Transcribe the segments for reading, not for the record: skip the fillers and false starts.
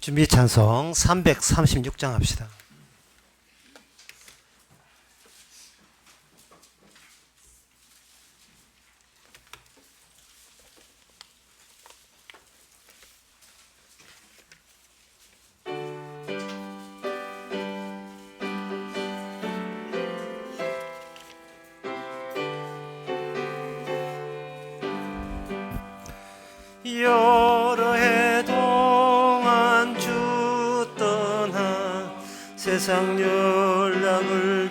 준비 찬송 336장 합시다. 여러 해 동안 주 떠나 세상 연락을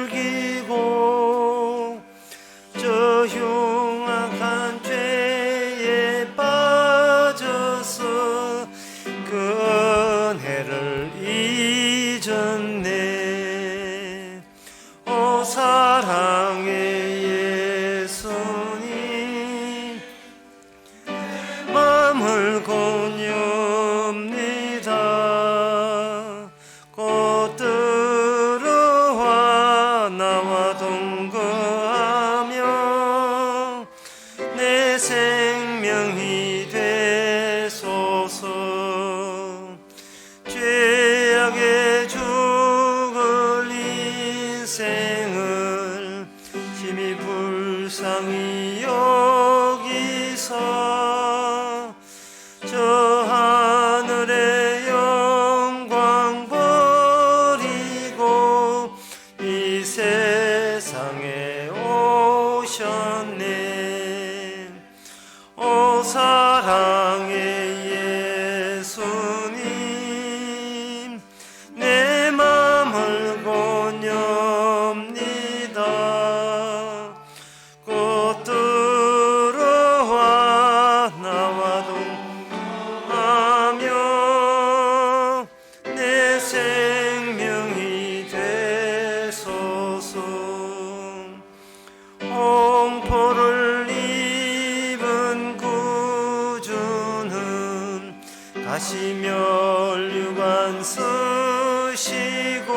즐기고 저 흉악한 죄에 빠져서 그 은혜를 잊었네. 오 사랑의 예수님, 마음을 권유합니다. 곧 들어와 나와 동거하며 내 생명이 되소서. 죄악에 죽을 인생을 심히 불쌍히 여기서 저 하늘의 영광 버리고 이 세상에 오셨네. 오 사랑의 예수님, 내 맘을 권유합니다. 곧 들어와 나와 동하며 내 생명이 되소서. 홍포를 입은 구주는 가시면류관 쓰시고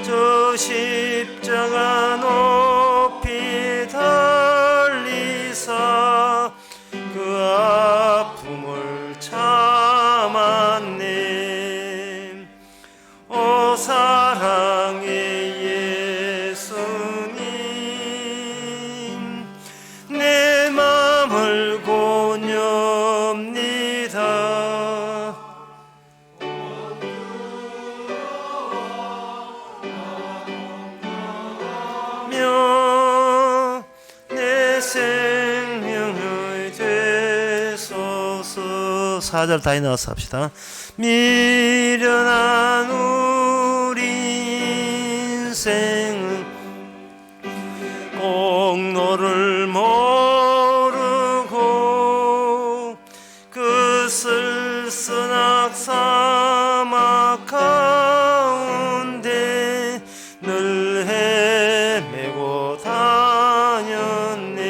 저 십자가 높이 달리사 그 아픔을 참았네. 오 사랑의 예수님, 내 맘을 권유합니다. 내 생명을 되소서. 4절 다시 나와서 합시다. 미련한 우리 인생은 공로를 모르고 그 쓸쓸한 사막 가운데 늘 헤매고 다녔네.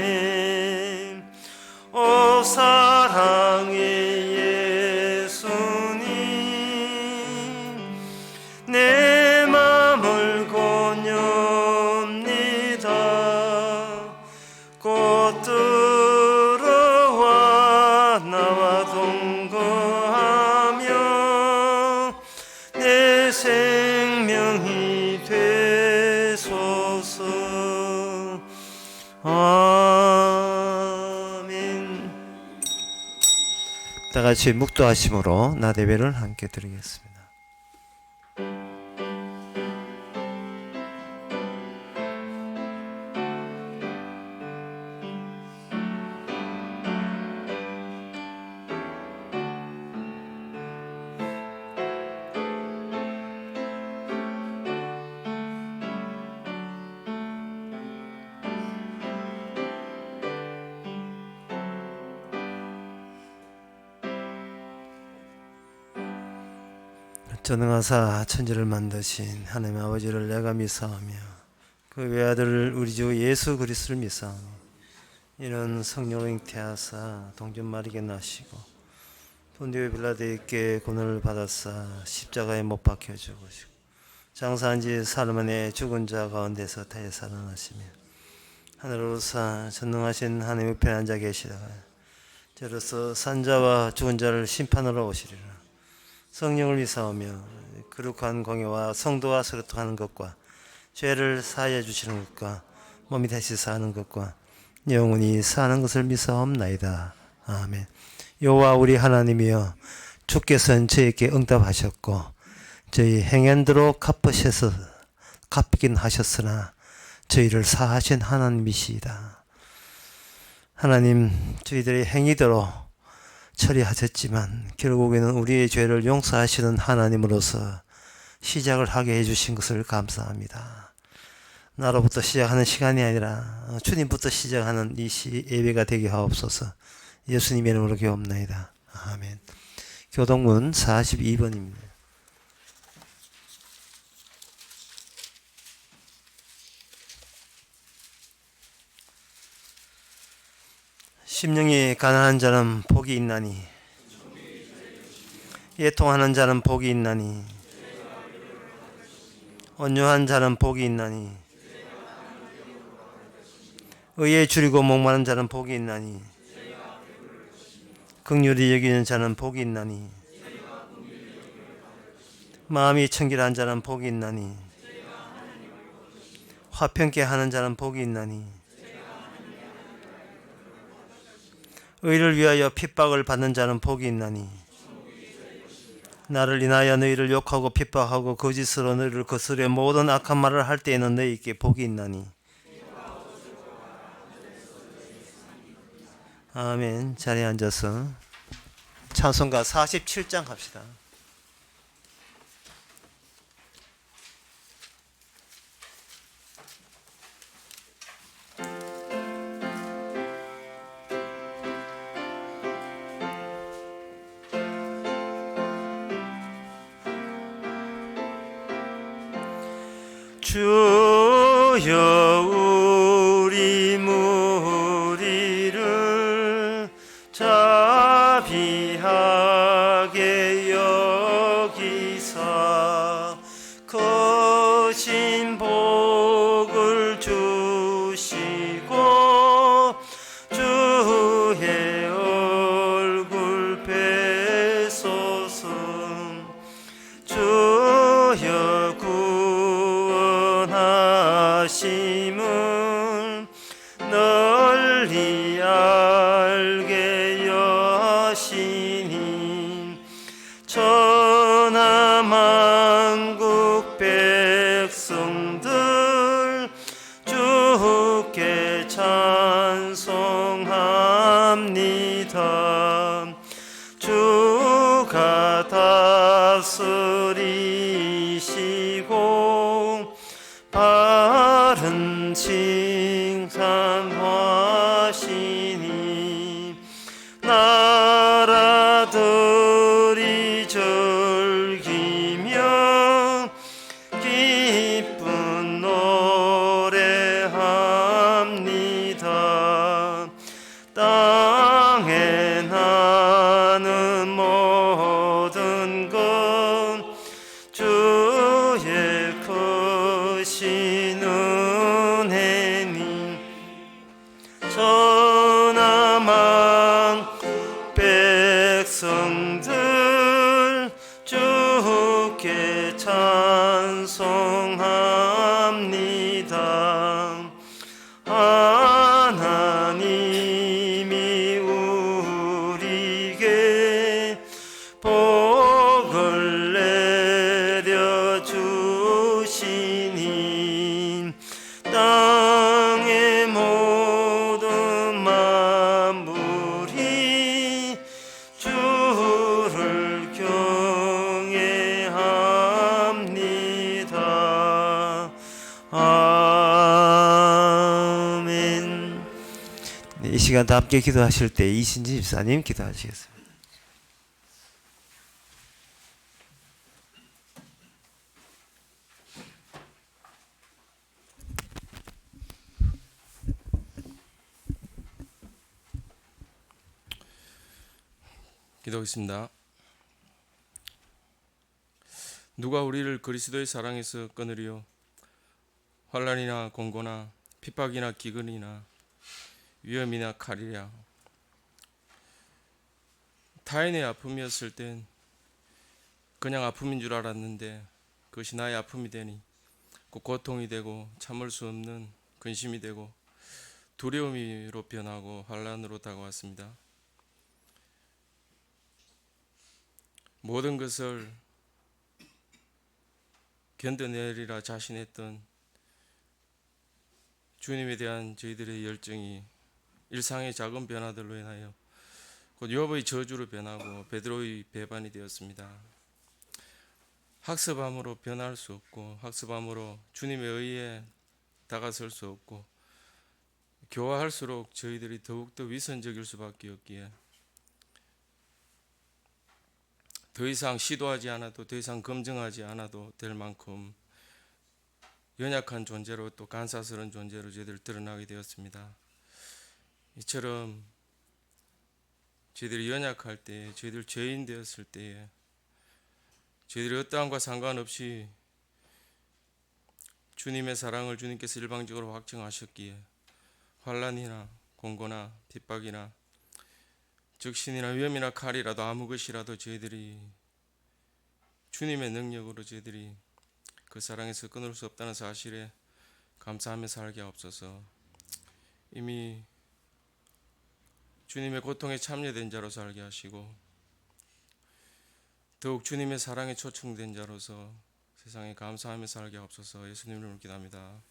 오 사랑의 예수님, 내 맘을 권유합니다. 곧 들어와 나와 동거하며 내 생명이 되소서. 아멘. 다 같이 묵도하심으로 나대배를 함께 드리겠습니다. 전능하사 천지를 만드신 하나님 아버지를 내가 믿사오며 그 외아들 우리 주 예수 그리스도를 믿사오니 이는 성령으로 잉태하사 동전 마리게 나시고 본디오 빌라도에게 고난을 받았사 십자가에 못 박혀 죽으시고 장사한 지 사흘 만에 죽은 자 가운데서 다시 살아나시며 하늘로서 전능하신 하나님 옆에 앉아 계시다가 저로서 산자와 죽은 자를 심판하러 오시리라. 성령을 믿사오며 거룩한 공예와 성도와 소통하는 것과 죄를 사하여 주시는 것과 몸이 다시 사는 것과 영원히 사는 것을 믿사옵나이다. 아멘. 여호와 우리 하나님이여, 주께서는 저에게 응답하셨고 저희 행연대로 갚으긴 하셨으나 저희를 사하신 하나님이시이다. 하나님, 저희들의 행위대로 처리하셨지만 결국에는 우리의 죄를 용서하시는 하나님으로서 시작을 하게 해주신 것을 감사합니다. 나로부터 시작하는 시간이 아니라 주님부터 시작하는 이 예배가 되게 하옵소서. 예수님의 이름으로 기도합나이다. 아멘. 교동문 42번입니다. 심령이 가난한 자는 복이 있나니, 애통하는 자는 복이 있나니, 온유한 자는 복이 있나니, 의에 줄이고 목마른 자는 복이 있나니, 긍휼히 여기는 자는 복이 있나니, 마음이 청결한 자는 복이 있나니, 화평케 하는 자는 복이 있나니, 의를 위하여 핍박을 받는 자는 복이 있나니, 나를 인하여 너희를 욕하고 핍박하고 거짓으로 너희를 거스려 모든 악한 말을 할 때에는 너희에게 복이 있나니. 아멘. 자리에 앉아서 찬송가 47장 합시다. 주여 우리 무리를 자비하게 여기사 거신 복을 주시고 주의 얼굴 뵈소서. 주여 구원하심을 널리 알게 여시니 천하만국 백성들 주께 찬송합니다. 주가 다스리시고 바른 칭찬하시니 나라들이 즐기며 기쁜 노래합니다. 땅에 나는 모든 것 주의 크신 은혜니 천하만 백성들 주께 찬송합니다. 하나님이 우리에게 복을 내려주시니 땅의 모든 만물이 주를 경외합니다. 아멘. 이 시간 다 함께 기도하실 때 이신지 집사님 기도하시겠습니다. 기도하겠습니다. 누가 우리를 그리스도의 사랑에서 끊으리요? 환난이나 공고나 핍박이나 기근이나 위험이나 칼이랴. 타인의 아픔이었을 땐 그냥 아픔인 줄 알았는데 그것이 나의 아픔이 되니 그 고통이 되고 참을 수 없는 근심이 되고 두려움으로 변하고 환란으로 다가왔습니다. 모든 것을 견뎌내리라 자신했던 주님에 대한 저희들의 열정이 일상의 작은 변화들로 인하여 곧 욥의 저주로 변하고 베드로의 배반이 되었습니다. 학습함으로 변할 수 없고 학습함으로 주님의 의에 다가설 수 없고 교화할수록 저희들이 더욱더 위선적일 수밖에 없기에 더 이상 시도하지 않아도 더 이상 검증하지 않아도 될 만큼 연약한 존재로 또 간사스러운 존재로 저희들 드러나게 되었습니다. 이처럼 저희들이 연약할 때, 저희들 죄인 되었을 때에 저희들이 어떠함과 상관없이 주님의 사랑을 주님께서 일방적으로 확증하셨기에 환난이나 공고나 핍박이나 적신이나 위험이나 칼이라도 아무 것이라도 저희들이 주님의 능력으로 저희들이 그 사랑에서 끊을 수 없다는 사실에 감사하며 살게 하옵소서. 이미 주님의 고통에 참여된 자로 살게 하시고 더욱 주님의 사랑에 초청된 자로서 세상에 감사하며 살게 하옵소서. 예수님 이름으로 기도합니다.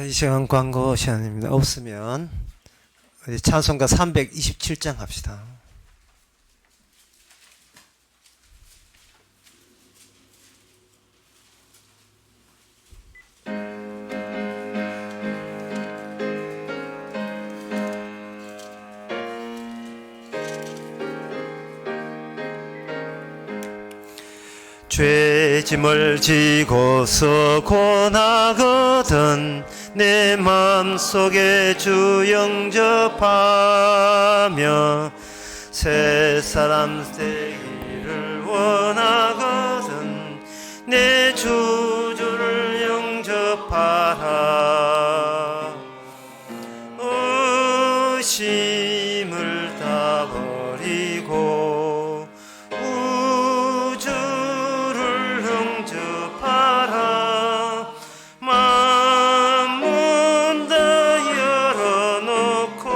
이 시간 광고 시간입니다. 없으면 우리 찬송가 327장 합시다. 죄짐을 지고서 고나거든 내 마음속에 주 영접하며 새 사람 되기를 원하거든 내 주를 영접하라. 의심을 다 버리고 우주를 영접하라. 마음 다 열어놓고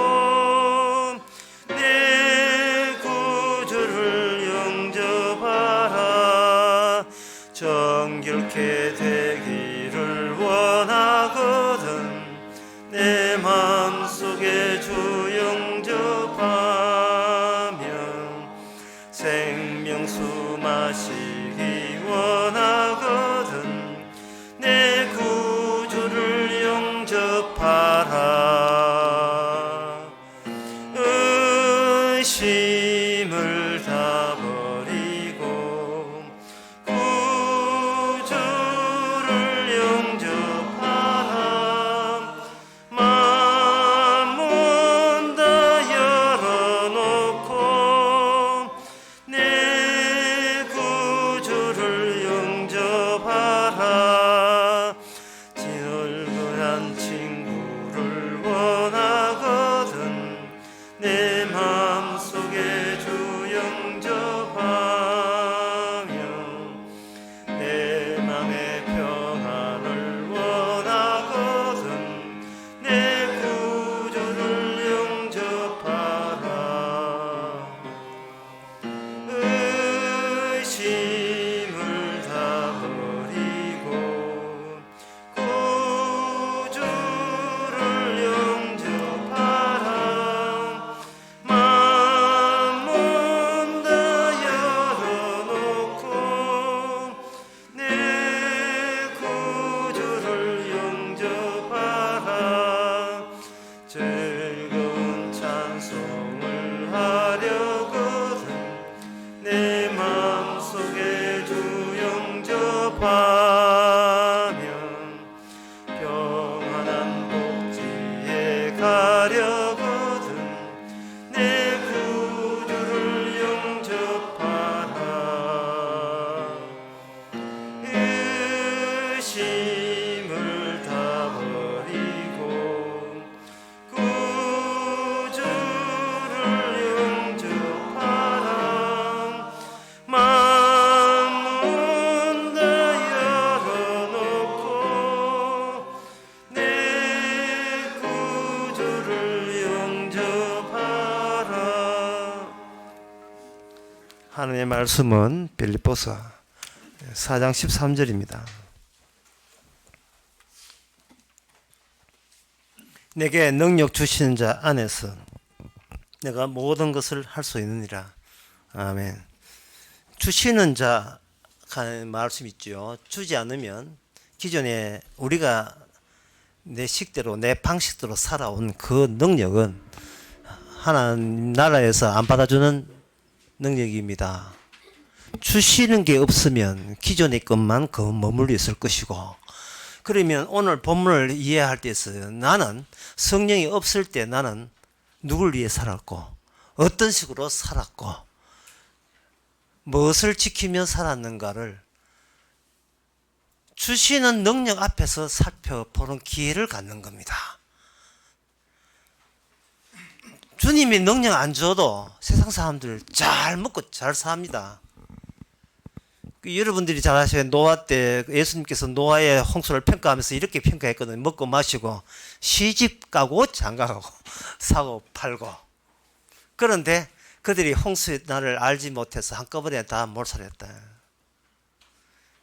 내 구주를 영접하라. 정결케 되기를 원하거든 내 마음속에 주 영접하며 생명수 마시기 원하거든 내 구주를 영접하라. 의심을 다 버리고 구주를 영접하라. 마음 다 열어놓고 내 구주를 영접하라. 지얼굴한 친구를 원하거든 내 마음속에 주 영접하며 내 맘의 평안을 원하거든 내 구주를 영접하라. 의심을 다 버리고 구주를 영접하라. 마음 다 열어놓고 내 구주를 영접하라. 욕심을 다 버리고 구주를 영접하라. 마음문 다 열어놓고 내 구주를 영접하라. 하나님의 말씀은 빌립보서 4장 13절입니다. 내게 능력 주시는 자 안에서 내가 모든 것을 할 수 있느니라. 아멘. 주시는 자 하는 말씀 있죠. 주지 않으면 기존에 우리가 내 식대로 내 방식대로 살아온 그 능력은 하나님 나라에서 안 받아주는 능력입니다. 주시는 게 없으면 기존의 것만 머물러 있을 것이고, 그러면 오늘 본문을 이해할 때 있어요. 나는 성령이 없을 때 나는 누굴 위해 살았고 어떤 식으로 살았고 무엇을 지키며 살았는가를 주시는 능력 앞에서 살펴보는 기회를 갖는 겁니다. 주님이 능력 안 줘도 세상 사람들 잘 먹고 잘 삽니다. 여러분들이 잘 아시죠? 노아 때 예수님께서 노아의 홍수를 평가하면서 이렇게 평가했거든요. 먹고 마시고 시집 가고 장가가고 사고 팔고. 그런데 그들이 홍수의 날을 알지 못해서 한꺼번에 다 몰살했다.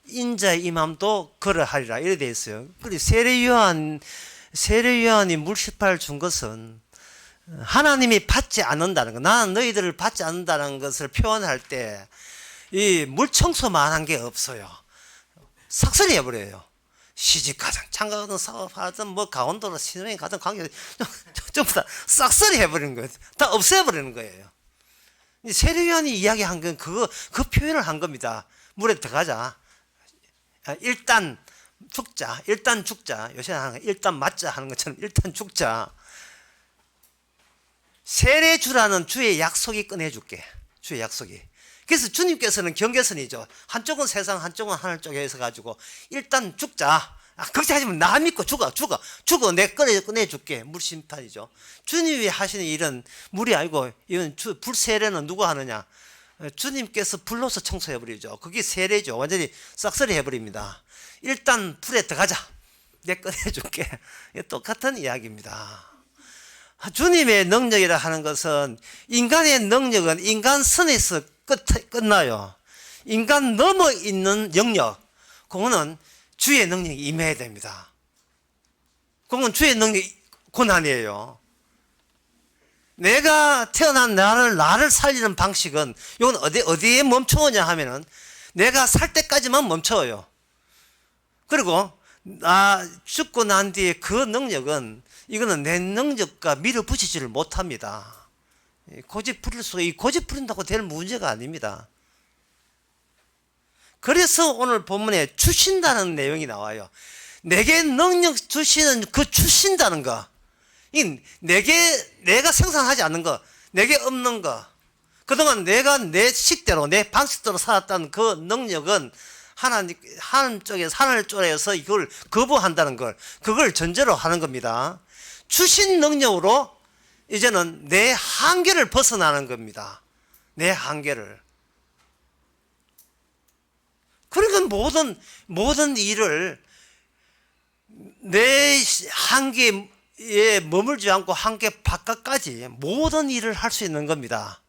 인자의 임함도 그러하리라 이래 돼 있어요. 그리고 세례 요한이 물시파를 준 것은 하나님이 받지 않는다는 것, 나는 너희들을 받지 않는다는 것을 표현할 때 이 물청소만 한 게 없어요. 삭선이 해버려요. 시집 가든 장가가든 사업하든 뭐 강원도로 신혼여행 가든 관계 전부 다 싹쓸이 해버리는 거예요. 다 없애버리는 거예요. 세례요한이 이야기한 건 그 표현을 한 겁니다. 물에 들어가자. 일단 죽자. 일단 죽자. 요새는 하는 거 일단 맞자 하는 것처럼 일단 죽자. 세례주라는 주의 약속이 꺼내줄게. 주의 약속이. 그래서 주님께서는 경계선이죠. 한쪽은 세상, 한쪽은 하늘 쪽에 있어가지고 일단 죽자. 걱정하지 마. 나 믿고 죽어. 내 꺼내줄게. 물심판이죠. 주님이 하시는 일은 물이 아니고 이건 불세례는 누가 하느냐? 주님께서 불로서 청소해버리죠. 그게 세례죠. 완전히 싹쓸이 해버립니다. 일단 불에 들어가자. 내 꺼내줄게. 똑같은 이야기입니다. 주님의 능력이라 하는 것은 인간의 능력은 인간 선에서 끝나요. 인간 넘어 있는 영역, 그거는 주의 능력이 임해야 됩니다. 그건 주의 능력 고난이에요. 내가 태어난 나를 살리는 방식은 이건 어디에 멈춰오냐 하면은 내가 살 때까지만 멈춰요. 그리고 죽고 난 뒤에 그 능력은 이거는 내 능력과 밀어붙이지를 못합니다. 고집 부릴 수가, 이 고집 부린다고 될 문제가 아닙니다. 그래서 오늘 본문에 주신다는 내용이 나와요. 내게 능력 주시는 그 주신다는 거, 내가 생산하지 않는 거, 내게 없는 거, 그동안 내가 내 식대로 내 방식대로 살았다는 그 능력은 하나님 쪽에서 하늘 쪽에서 이걸 거부한다는 걸, 그걸 전제로 하는 겁니다. 주신 능력으로 이제는 내 한계를 벗어나는 겁니다. 내 한계를. 그러니까 모든 일을 내 한계에 머물지 않고 한계 바깥까지 모든 일을 할 수 있는 겁니다.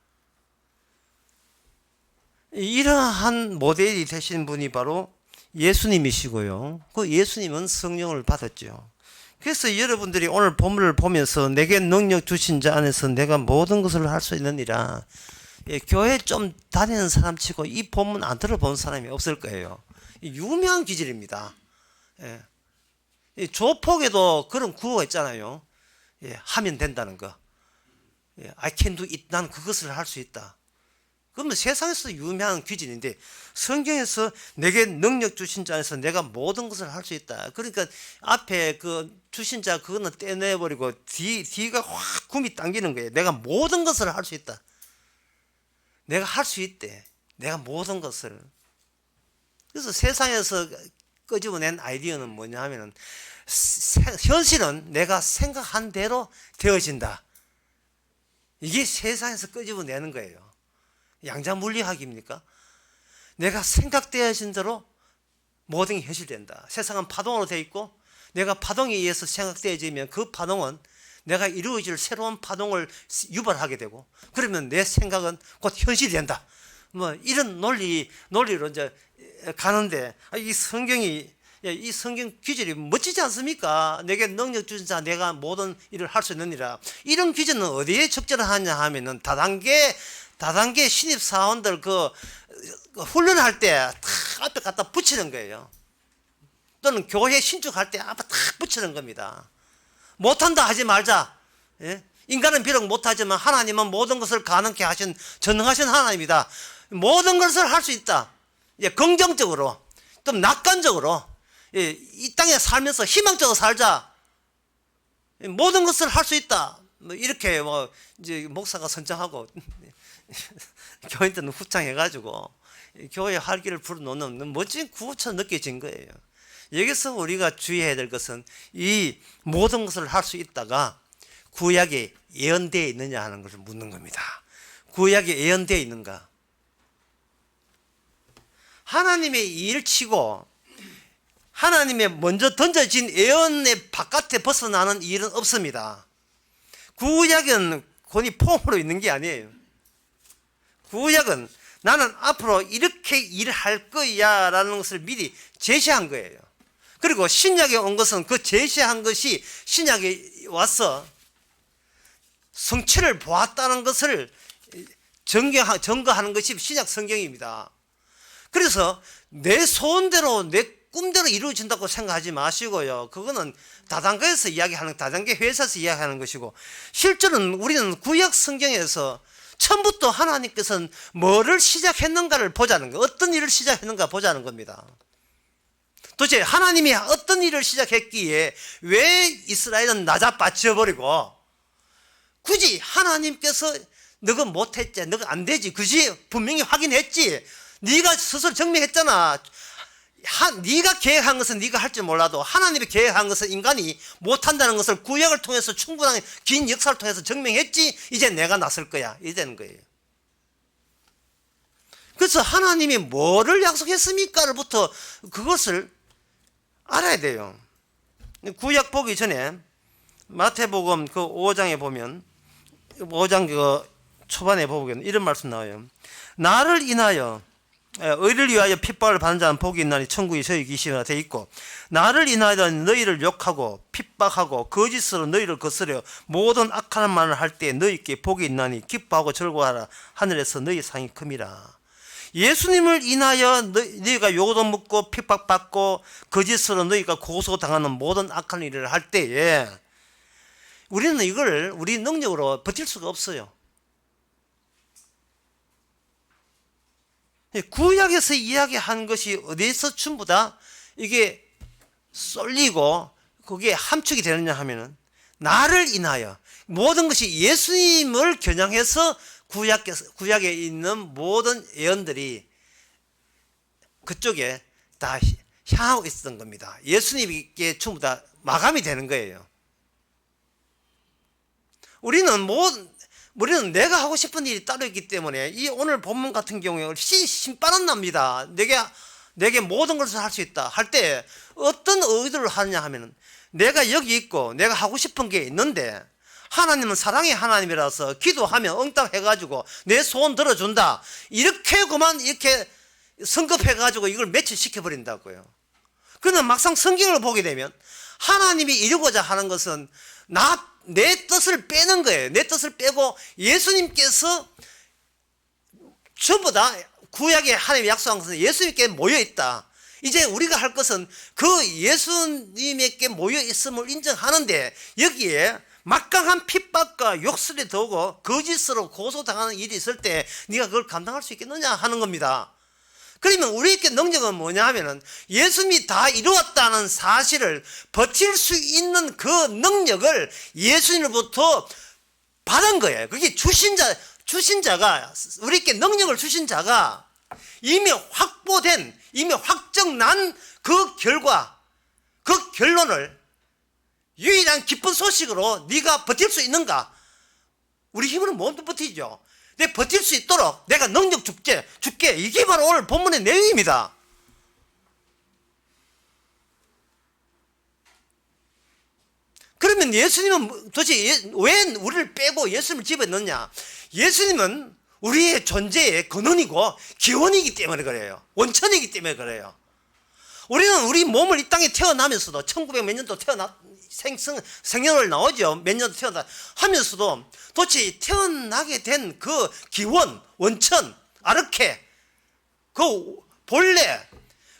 이러한 모델이 되신 분이 바로 예수님이시고요. 그 예수님은 성령을 받았죠. 그래서 여러분들이 오늘 본문을 보면서 내게 능력 주신 자 안에서 내가 모든 것을 할 수 있느니라. 교회 좀 다니는 사람 치고 이 본문 안 들어본 사람이 없을 거예요. 유명한 기질입니다. 조폭에도 그런 구호가 있잖아요. 하면 된다는 거. I can do it. 난 그것을 할 수 있다. 그러면 세상에서 유명한 귀진인데 성경에서 내게 능력 주신 자 안에서 내가 모든 것을 할 수 있다. 그러니까 앞에 그 주신 자 그거는 떼내버리고 뒤가 확 kum이 당기는 거예요. 내가 모든 것을 할 수 있다. 내가 할 수 있대. 내가 모든 것을. 그래서 세상에서 끄집어낸 아이디어는 뭐냐 하면은 현실은 내가 생각한 대로 되어진다. 이게 세상에서 끄집어내는 거예요. 양자물리학입니까? 내가 생각되어진 대로 모든 게 현실된다. 세상은 파동으로 되어 있고 내가 파동에 의해서 생각되어지면 그 파동은 내가 이루어질 새로운 파동을 유발하게 되고 그러면 내 생각은 곧 현실이 된다. 뭐 이런 논리로 이제 가는데 이 성경 규절이 멋지지 않습니까? 내게 능력 주신 자 내가 모든 일을 할 수 있느니라. 이런 규절은 어디에 적절하냐 하면은 다단계 신입 사원들 그 훈련할 때 탁 앞에 갖다 붙이는 거예요. 또는 교회 신축할 때 앞에 탁 붙이는 겁니다. 못한다 하지 말자. 예? 인간은 비록 못하지만 하나님은 모든 것을 가능케 하신 전능하신 하나님이다. 모든 것을 할 수 있다. 예, 긍정적으로 좀 낙관적으로 예, 이 땅에 살면서 희망적으로 살자. 예, 모든 것을 할 수 있다. 뭐 이렇게 뭐 이제 목사가 선정하고 교인들은 후창해가지고 교회 활기를 불어넣는 멋진 구호처럼 느껴진 거예요. 여기서 우리가 주의해야 될 것은 이 모든 것을 할 수 있다가 구약에 예언되어 있느냐 하는 것을 묻는 겁니다. 구약에 예언되어 있는가? 하나님의 일을 치고 하나님의 먼저 던져진 예언의 바깥에 벗어나는 일은 없습니다. 구약은 권위 폼으로 있는 게 아니에요. 구약은 나는 앞으로 이렇게 일할 거야 라는 것을 미리 제시한 거예요. 그리고 신약에 온 것은 그 제시한 것이 신약에 와서 성취를 보았다는 것을 증거하는 것이 신약 성경입니다. 그래서 내 소원대로 내 꿈대로 이루어진다고 생각하지 마시고요. 그거는 다단계에서 이야기하는 다단계 회사에서 이야기하는 것이고 실제로는 우리는 구약 성경에서 처음부터 하나님께서는 뭐를 시작했는가를 보자는 거예요. 어떤 일을 시작했는가 보자는 겁니다. 도대체 하나님이 어떤 일을 시작했기에 왜 이스라엘은 나자빠져버리고 굳이 하나님께서 너가 못했지, 너가 안 되지, 그지? 분명히 확인했지. 네가 스스로 증명했잖아. 네가 계획한 것은 네가 할 줄 몰라도 하나님이 계획한 것은 인간이 못한다는 것을 구약을 통해서 충분한 긴 역사를 통해서 증명했지. 이제 내가 나설 거야. 이래 되는 거예요. 그래서 하나님이 뭐를 약속했습니까로부터 그것을 알아야 돼요. 구약 보기 전에 마태복음 그 5장에 보면 5장 그 초반에 보면 이런 말씀 나와요. 나를 인하여 의를 위하여 핍박을 받는 자는 복이 있나니 천국이 저희 기시가 돼 있고 나를 인하여 너희를 욕하고 핍박하고 거짓으로 너희를 거스려 모든 악한 말을 할 때 너희께 복이 있나니 기뻐하고 즐거워하라 하늘에서 너희 상이 큼이라. 예수님을 인하여 너희가 욕도 먹고 핍박받고 거짓으로 너희가 고소당하는 모든 악한 일을 할 때에 우리는 이걸 우리 능력으로 버틸 수가 없어요. 구약에서 이야기한 것이 어디에서 전부 다 이게 쏠리고 그게 함축이 되느냐 하면은 나를 인하여 모든 것이 예수님을 겨냥해서 구약에 있는 모든 예언들이 그쪽에 다 향하고 있었던 겁니다. 예수님께 전부 다 마감이 되는 거예요. 우리는 내가 하고 싶은 일이 따로 있기 때문에 이 오늘 본문 같은 경우에 신바람 납니다. 내게 모든 것을 할 수 있다 할 때 어떤 의도를 하느냐 하면은 내가 여기 있고 내가 하고 싶은 게 있는데 하나님은 사랑의 하나님이라서 기도하면 응답해가지고 내 소원 들어준다. 이렇게만 이렇게 성급해가지고 이걸 매치시켜버린다고요. 그러나 막상 성경을 보게 되면 하나님이 이루고자 하는 것은 내 뜻을 빼는 거예요. 내 뜻을 빼고 예수님께서 전부 다 구약에 하나님이 약속한 것은 예수님께 모여있다. 이제 우리가 할 것은 그 예수님에게 모여있음을 인정하는데 여기에 막강한 핍박과 욕설이 더고 거짓으로 고소당하는 일이 있을 때 네가 그걸 감당할 수 있겠느냐 하는 겁니다. 그러면 우리에게 능력은 뭐냐 하면은 예수님이 다 이루었다는 사실을 버틸 수 있는 그 능력을 예수님으로부터 받은 거예요. 그게 주신 자가 우리에게 능력을 주신 자가 이미 확보된 이미 확정난 그 결과, 그 결론을 유일한 기쁜 소식으로 네가 버틸 수 있는가? 우리 힘으로는 못 버티죠. 내 버틸 수 있도록 내가 능력 줄게. 이게 바로 오늘 본문의 내용입니다. 그러면 예수님은 도대체 왜 우리를 빼고 예수님을 집어넣느냐? 예수님은 우리의 존재의 근원이고 기원이기 때문에 그래요. 원천이기 때문에 그래요. 우리는 우리 몸을 이 땅에 태어나면서도 1900 몇 년도 생년월 나오죠. 몇 년도 태어나 하면서도 도대체 태어나게 된 그 기원, 원천, 아르케, 그 본래,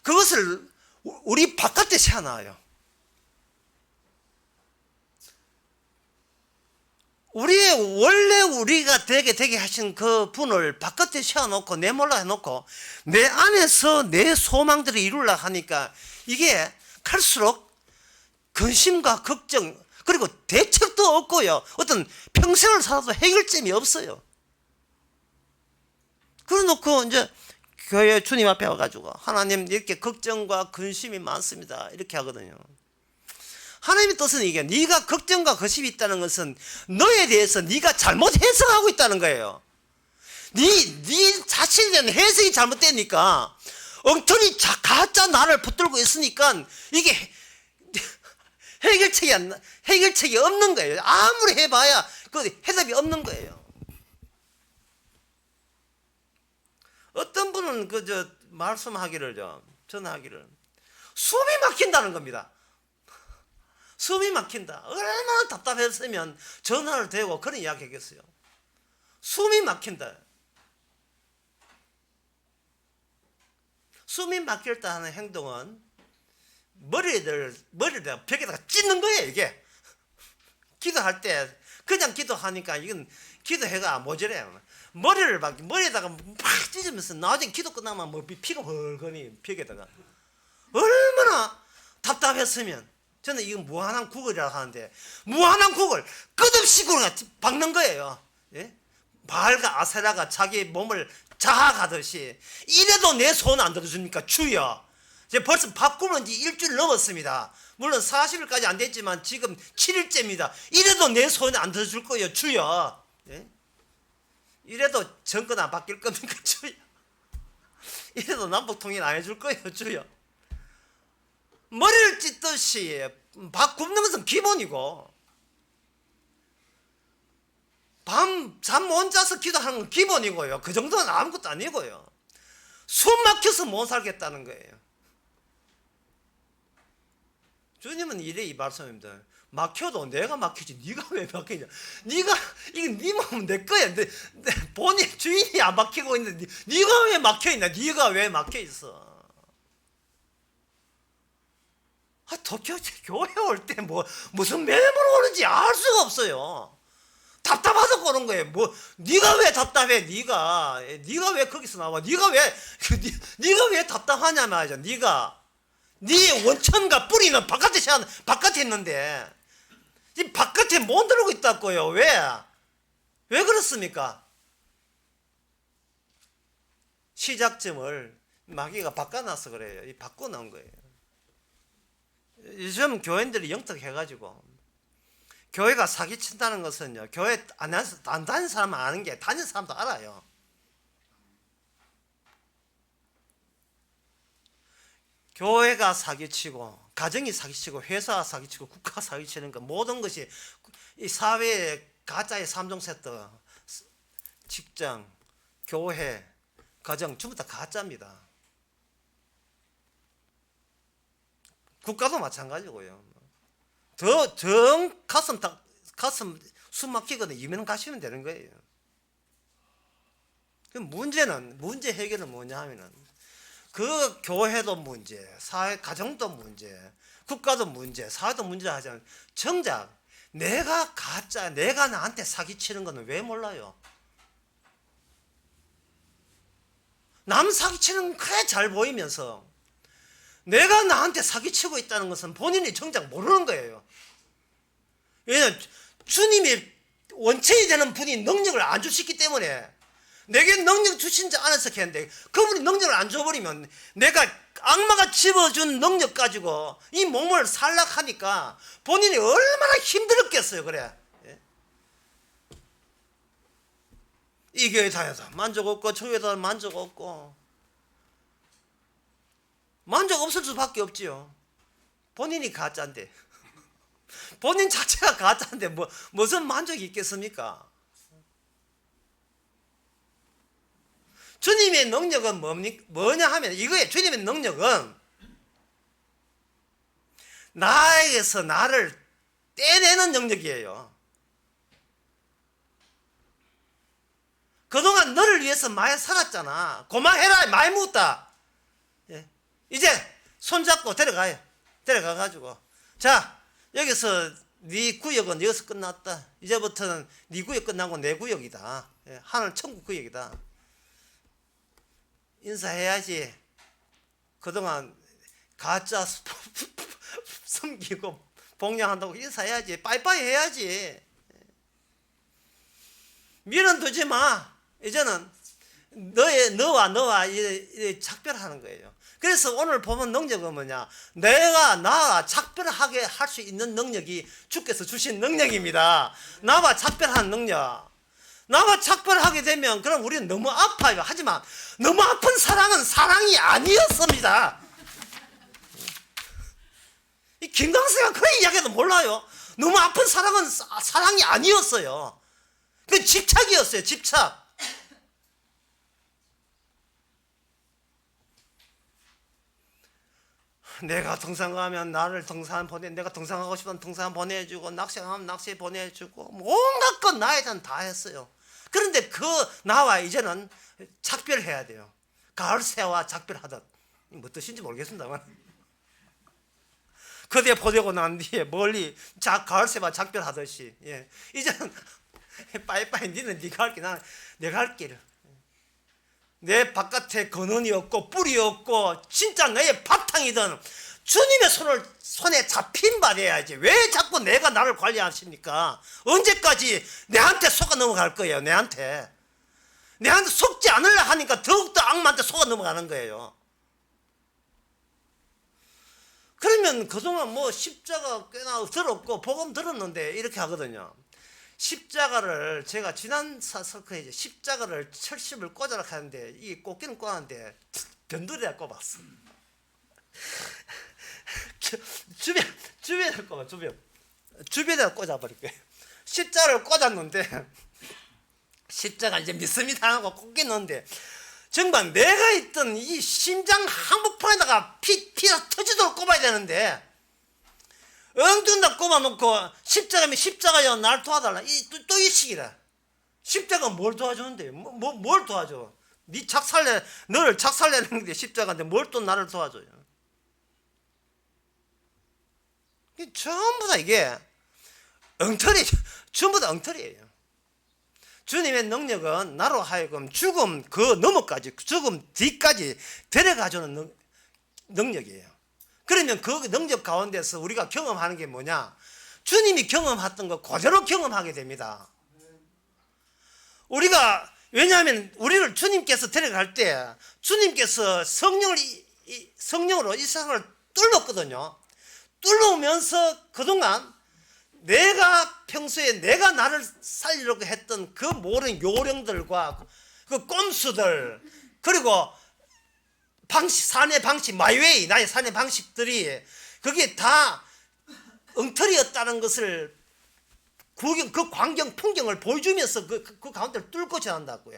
그것을 우리 바깥에 세워놔요. 우리의 원래 우리가 되게 하신 그 분을 바깥에 세워놓고 내몰라 해놓고 내 안에서 내 소망들을 이루려 하니까 이게 갈수록 근심과 걱정 그리고 대책도 없고요. 어떤 평생을 살아도 해결점이 없어요. 그래놓고 이제 교회 주님 앞에 와가지고 하나님 이렇게 걱정과 근심이 많습니다. 이렇게 하거든요. 하나님의 뜻은 이게 네가 걱정과 근심이 있다는 것은 너에 대해서 네가 잘못 해석하고 있다는 거예요. 네 자신에 대한 해석이 잘못되니까 엉터리 가짜 나를 붙들고 있으니까 이게 해결책이 없는 거예요. 아무리 해봐야 그 해답이 없는 거예요. 어떤 분은 말씀하기를 전하기를 숨이 막힌다는 겁니다. 숨이 막힌다. 얼마나 답답했으면 전화를 대고 그런 이야기 하겠어요. 숨이 막힌다. 숨이 막힐 때 하는 행동은 머리를 벽에다가 찢는 거예요, 이게. 기도할 때, 그냥 기도하니까 이건 기도해가 모자래요. 머리에다가 막 찢으면서 나중에 기도 끝나면 뭐 피가 벌거니, 벽에다가. 얼마나 답답했으면. 저는 이건 무한한 구걸이라고 하는데, 무한한 구걸, 끝없이 박는 거예요. 예? 바알과 아세라가 자기 몸을 자학하듯이, 이래도 내 손 안 들어줍니까? 주여. 이제 벌써 밥 굶은 지 일주일 넘었습니다. 물론 40일까지 안 됐지만 지금 7일째입니다. 이래도 내 손에 안 들어줄 거예요. 주여. 예? 이래도 정권 안 바뀔 겁니까? 주여. 이래도 남북통일 안 해줄 거예요. 주여. 머리를 찢듯이 밥 굶는 것은 기본이고 밤 잠 못 자서 기도하는 건 기본이고요. 그 정도는 아무것도 아니고요. 숨 막혀서 못 살겠다는 거예요. 주님은 이래 이 말씀입니다. 막혀도 내가 막히지 네가 왜 막히냐. 이게 네 몸은 내 거야. 본인 주인이 안 막히고 있는데 네가 왜 막혀있냐. 네가 왜 막혀있어. 교회 올 때 무슨 매물로 오는지 알 수가 없어요. 답답해서 오는 거예요. 네가 왜 답답해? 네가 왜 거기서 나와? 네가 왜 답답하냐 말이야. 네 원천과 뿌리는 바깥에 있는데 이 바깥에 못 들고 있다고요. 왜 그렇습니까? 시작점을 마귀가 바꿔놔서 그래요. 바꿔놓은 거예요. 요즘 교인들이 영특해가지고 교회가 사기친다는 것은요, 교회 안 다니는 사람은 아는 게 다니는 사람도 알아요. 교회가 사기치고 가정이 사기치고 회사가 사기치고 국가가 사기치는 것 모든 것이 이 사회의 가짜의 3종 세트, 직장, 교회, 가정 전부 다 가짜입니다. 국가도 마찬가지고요. 가슴 숨 막히거든. 이면 가시면 되는 거예요. 그 문제 해결은 뭐냐 하면은 그 교회도 문제, 가정도 문제, 국가도 문제, 사회도 문제 하지만 정작 내가 나한테 사기치는 거는 왜 몰라요? 남 사기치는 그래 잘 보이면서 내가 나한테 사기치고 있다는 것은 본인이 정작 모르는 거예요. 왜냐하면 주님이 원천이 되는 분이 능력을 안 주시기 때문에 내게 능력 주신 자 안에서 했는데 그분이 능력을 안 줘버리면 내가 악마가 집어준 능력 가지고 이 몸을 살락하니까 본인이 얼마나 힘들었겠어요. 그래. 예? 이 교회 다녀서 만족 없고 저 교회 다녀서 만족 없고 만족 없을 수밖에 없지요. 본인이 가짜인데 본인 자체가 가짜인데 무슨 만족이 있겠습니까? 주님의 능력은 뭐냐 하면 이거예요. 주님의 능력은 나에게서 나를 떼내는 능력이에요. 그동안 너를 위해서 많이 살았잖아. 고마해라 많이 묻다. 예. 이제 손잡고 데려가요. 데려가가지고 자 여기서 네 구역은 여기서 끝났다. 이제부터는 네 구역 끝나고 내 구역이다. 예. 하늘 천국 구역이다. 인사해야지. 그동안 가짜 섬기고 봉양한다고 인사해야지. 빠이빠이 해야지. 미련 두지 마. 이제는 너와 작별하는 거예요. 그래서 오늘 보면 능력은 뭐냐? 나와 작별하게 할 수 있는 능력이 주께서 주신 능력입니다. 나와 작별하는 능력. 나와 작별하게 되면 그럼 우리는 너무 아파요. 하지만 너무 아픈 사랑은 사랑이 아니었습니다. 이 김강세가 그런 이야기도 몰라요. 너무 아픈 사랑은 사랑이 아니었어요. 그 집착이었어요. 집착. 내가 등산 가면 나를 등산 내가 등산하고 싶으면 등산 보내주고 낚시하면 낚시 보내주고 온갖 것 나에 대한 다 했어요. 그런데 그 나와 이제는 작별해야 돼요. 가을새와 작별하듯. 뭐 뜻인지 모르겠습니다만 그대 보내고 난 뒤에 멀리 가을새와 작별하듯이 예. 이제는 빠이빠이 니는 네가 할 길 나는 내가 할 길. 내 바깥에 근원이 없고 뿌리 없고 진짜 나의 바탕이든 주님의 손에 잡힌 바 돼야지. 왜 자꾸 내가 나를 관리하십니까? 언제까지 내한테 속아 넘어갈 거예요. 내한테 속지 않으려 하니까 더욱더 악마한테 속아 넘어가는 거예요. 그러면 그동안 뭐 십자가 꽤나 들었고 복음 들었는데 이렇게 하거든요. 십자가를 제가 지난 설교에 십자가를 철심을 꽂아라 하는데 이 꽂기는 꽂았는데 변두리에 꼽았어. 주변에 꼽아. 주변에 꽂아버릴 거예요. 십자가를 꽂았는데 십자가 이제 믿습니다 하고 꽂겠는데 정말 내가 있던 이 심장 항복판에다가 피가 터지도록 꼽아야 되는데 엉뚱다 꼽아놓고 십자가면 십자가여 날 도와달라. 또 이 식이라. 십자가 뭘 도와주는데? 뭘 도와줘? 너를 작살내는 게 십자가인데 뭘 또 나를 도와줘요? 전부 다 이게 엉터리, 전부 다 엉터리예요. 주님의 능력은 나로 하여금 죽음 그 너머까지, 죽음 뒤까지 데려가주는 능력이에요. 그러면 그 능력 가운데서 우리가 경험하는 게 뭐냐? 주님이 경험했던 거 그대로 경험하게 됩니다. 왜냐하면 우리를 주님께서 데려갈 때 주님께서 성령으로 이 세상을 뚫었거든요. 뚫으면서 그동안 내가 평소에 내가 나를 살리려고 했던 그 모든 요령들과 그 꼼수들 그리고 삶의 방식, 마이웨이, 나의 삶의 방식들이 그게 다 엉터리였다는 것을 그 광경, 풍경을 보여주면서 그 가운데를 뚫고 지난다고요.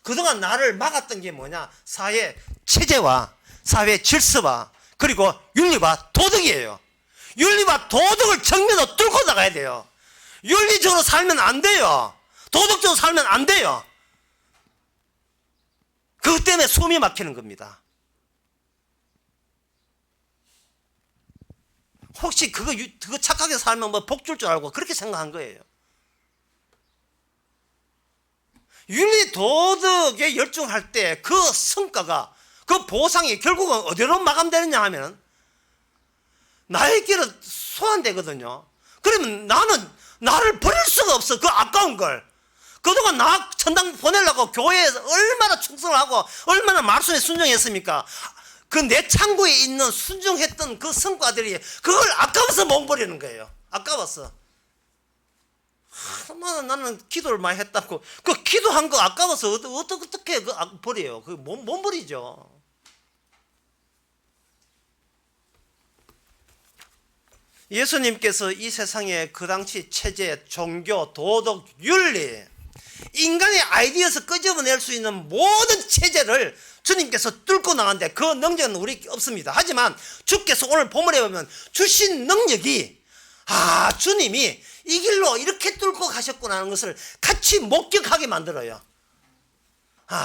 그동안 나를 막았던 게 뭐냐? 사회 체제와 사회 질서와 그리고 윤리와 도덕이에요. 윤리와 도덕을 정면으로 뚫고 나가야 돼요. 윤리적으로 살면 안 돼요. 도덕적으로 살면 안 돼요. 그것 때문에 숨이 막히는 겁니다. 혹시 그거 착하게 살면 뭐 복 줄 줄 알고 그렇게 생각한 거예요. 윤리 도덕에 열중할 때 그 성과가 그 보상이 결국은 어디로 마감되느냐 하면 나의 길은 소환되거든요. 그러면 나를 버릴 수가 없어. 그 아까운 걸. 그동안 나 천당 보내려고 교회에서 얼마나 충성을 하고 얼마나 말씀에 순종했습니까? 그 내 창고에 있는 순종했던 그 성과들이 그걸 아까워서 못 버리는 거예요. 아까워서. 나는 기도를 많이 했다고 그 기도한 거 아까워서 어떻게 버려요? 그 못 버리죠. 예수님께서 이 세상에 그 당시 체제, 종교, 도덕, 윤리, 인간의 아이디어에서 끄집어낼 수 있는 모든 체제를 주님께서 뚫고 나갔는데 그 능력은 우리 없습니다. 하지만 주께서 오늘 본문에 보면 주신 능력이 주님이 이 길로 이렇게 뚫고 가셨구나 하는 것을 같이 목격하게 만들어요.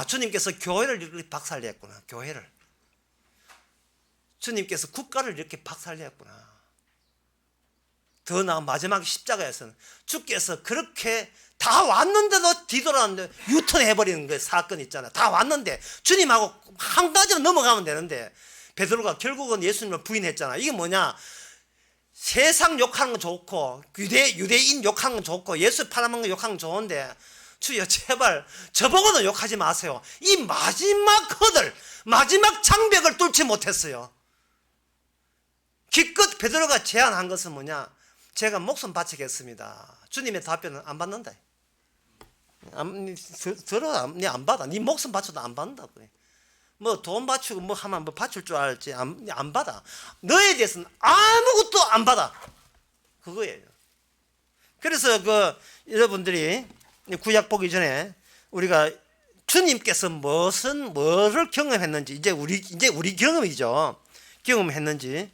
주님께서 교회를 이렇게 박살냈구나. 교회를. 주님께서 국가를 이렇게 박살냈구나. 더 나아 마지막 십자가에서는 주께서 그렇게 다 왔는데도 뒤돌아왔는데 유턴해버리는 그 사건 있잖아요. 다 왔는데 주님하고 한 가지로 넘어가면 되는데 베드로가 결국은 예수님을 부인했잖아. 이게 뭐냐? 세상 욕하는 건 좋고 유대인 욕하는 건 좋고 예수 팔아먹는 거 욕하는 건 좋은데 주여 제발 저보고는 욕하지 마세요. 이 마지막 허들, 마지막 장벽을 뚫지 못했어요. 기껏 베드로가 제안한 것은 뭐냐? 제가 목숨 바치겠습니다. 주님의 답변은 안 받는다. 들어, 안 받아. 네 목숨 바쳐도 안 받는다고. 뭐 돈 바치고 뭐 하면 뭐 바칠 줄 알지. 안 받아. 너에 대해서는 아무것도 안 받아. 그거예요. 그래서 여러분들이 구약 보기 전에 우리가 주님께서 뭐를 경험했는지 이제 우리 경험이죠. 경험했는지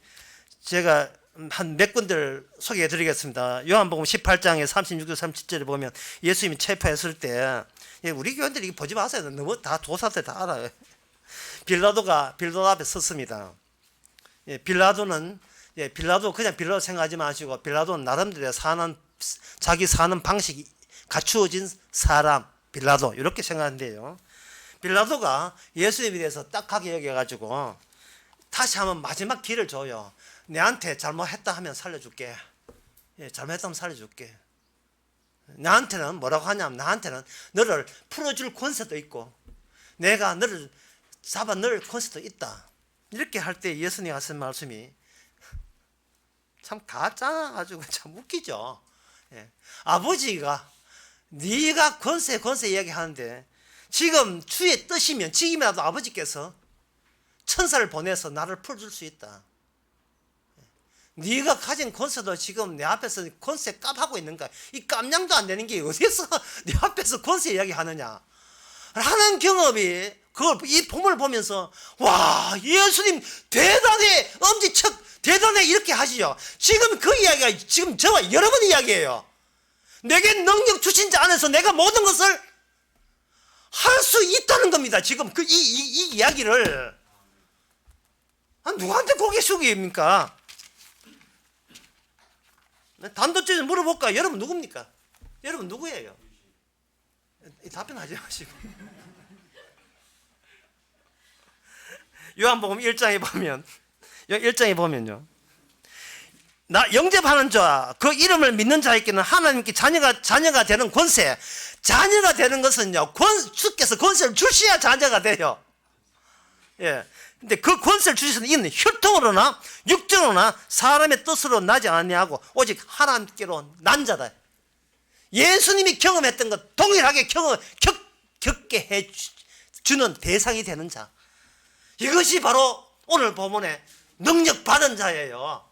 제가 한 몇 군데를 소개해 드리겠습니다. 요한복음 18장에 36절 37절에 보면 예수님이 체포했을 때 우리 교인들이 보지 마세요. 너무 다 도사들 다 알아요. 빌라도 앞에 섰습니다. 빌라도 그냥 빌라도 생각하지 마시고 빌라도는 나름대로 자기 사는 방식이 갖추어진 사람 빌라도 이렇게 생각한대요. 빌라도가 예수님에 대해서 딱하게 여겨가지고 다시 한번 마지막 기회를 줘요. 내한테 잘못했다 하면 살려줄게. 잘못했다면 살려줄게. 나한테는 뭐라고 하냐면 나한테는 너를 풀어줄 권세도 있고 내가 너를 잡아 넣을 권세도 있다. 이렇게 할 때 예수님이 하신 말씀이 참 가짜가지고 참 웃기죠. 아버지가 네가 권세 이야기하는데 지금 주의 뜻이면 지금이라도 아버지께서 천사를 보내서 나를 풀어줄 수 있다. 네가 가진 권세도 지금 내 앞에서 권세 깝하고 있는 거야. 이 깜냥도 안 되는 게 어디서 네 앞에서 권세 이야기하느냐 하는 경험이 이 본문을 보면서 와 예수님 대단해 엄지척 대단해 이렇게 하시죠. 지금 그 이야기가 지금 저와 여러분 이야기예요. 내게 능력 주신 자 안에서 내가 모든 것을 할 수 있다는 겁니다. 지금 이 이야기를 누구한테 고개 숙입니까? 단도직입 물어볼까? 여러분 누굽니까? 여러분 누구예요? 답변하지 마시고 요한복음 1장에 보면요 나 영접하는 자 그 이름을 믿는 자에게는 하나님께 자녀가 되는 권세 자녀가 되는 것은요 주께서 권세를 주셔야 자녀가 돼요. 근데 그 권세를 주시는 이는 혈통으로나 육정으로나 사람의 뜻으로 나지 아니하고 오직 하나님께로 난 자다. 예수님이 경험했던 것 동일하게 겪게 해주는 대상이 되는 자. 이것이 바로 오늘 본문의 능력 받은 자예요.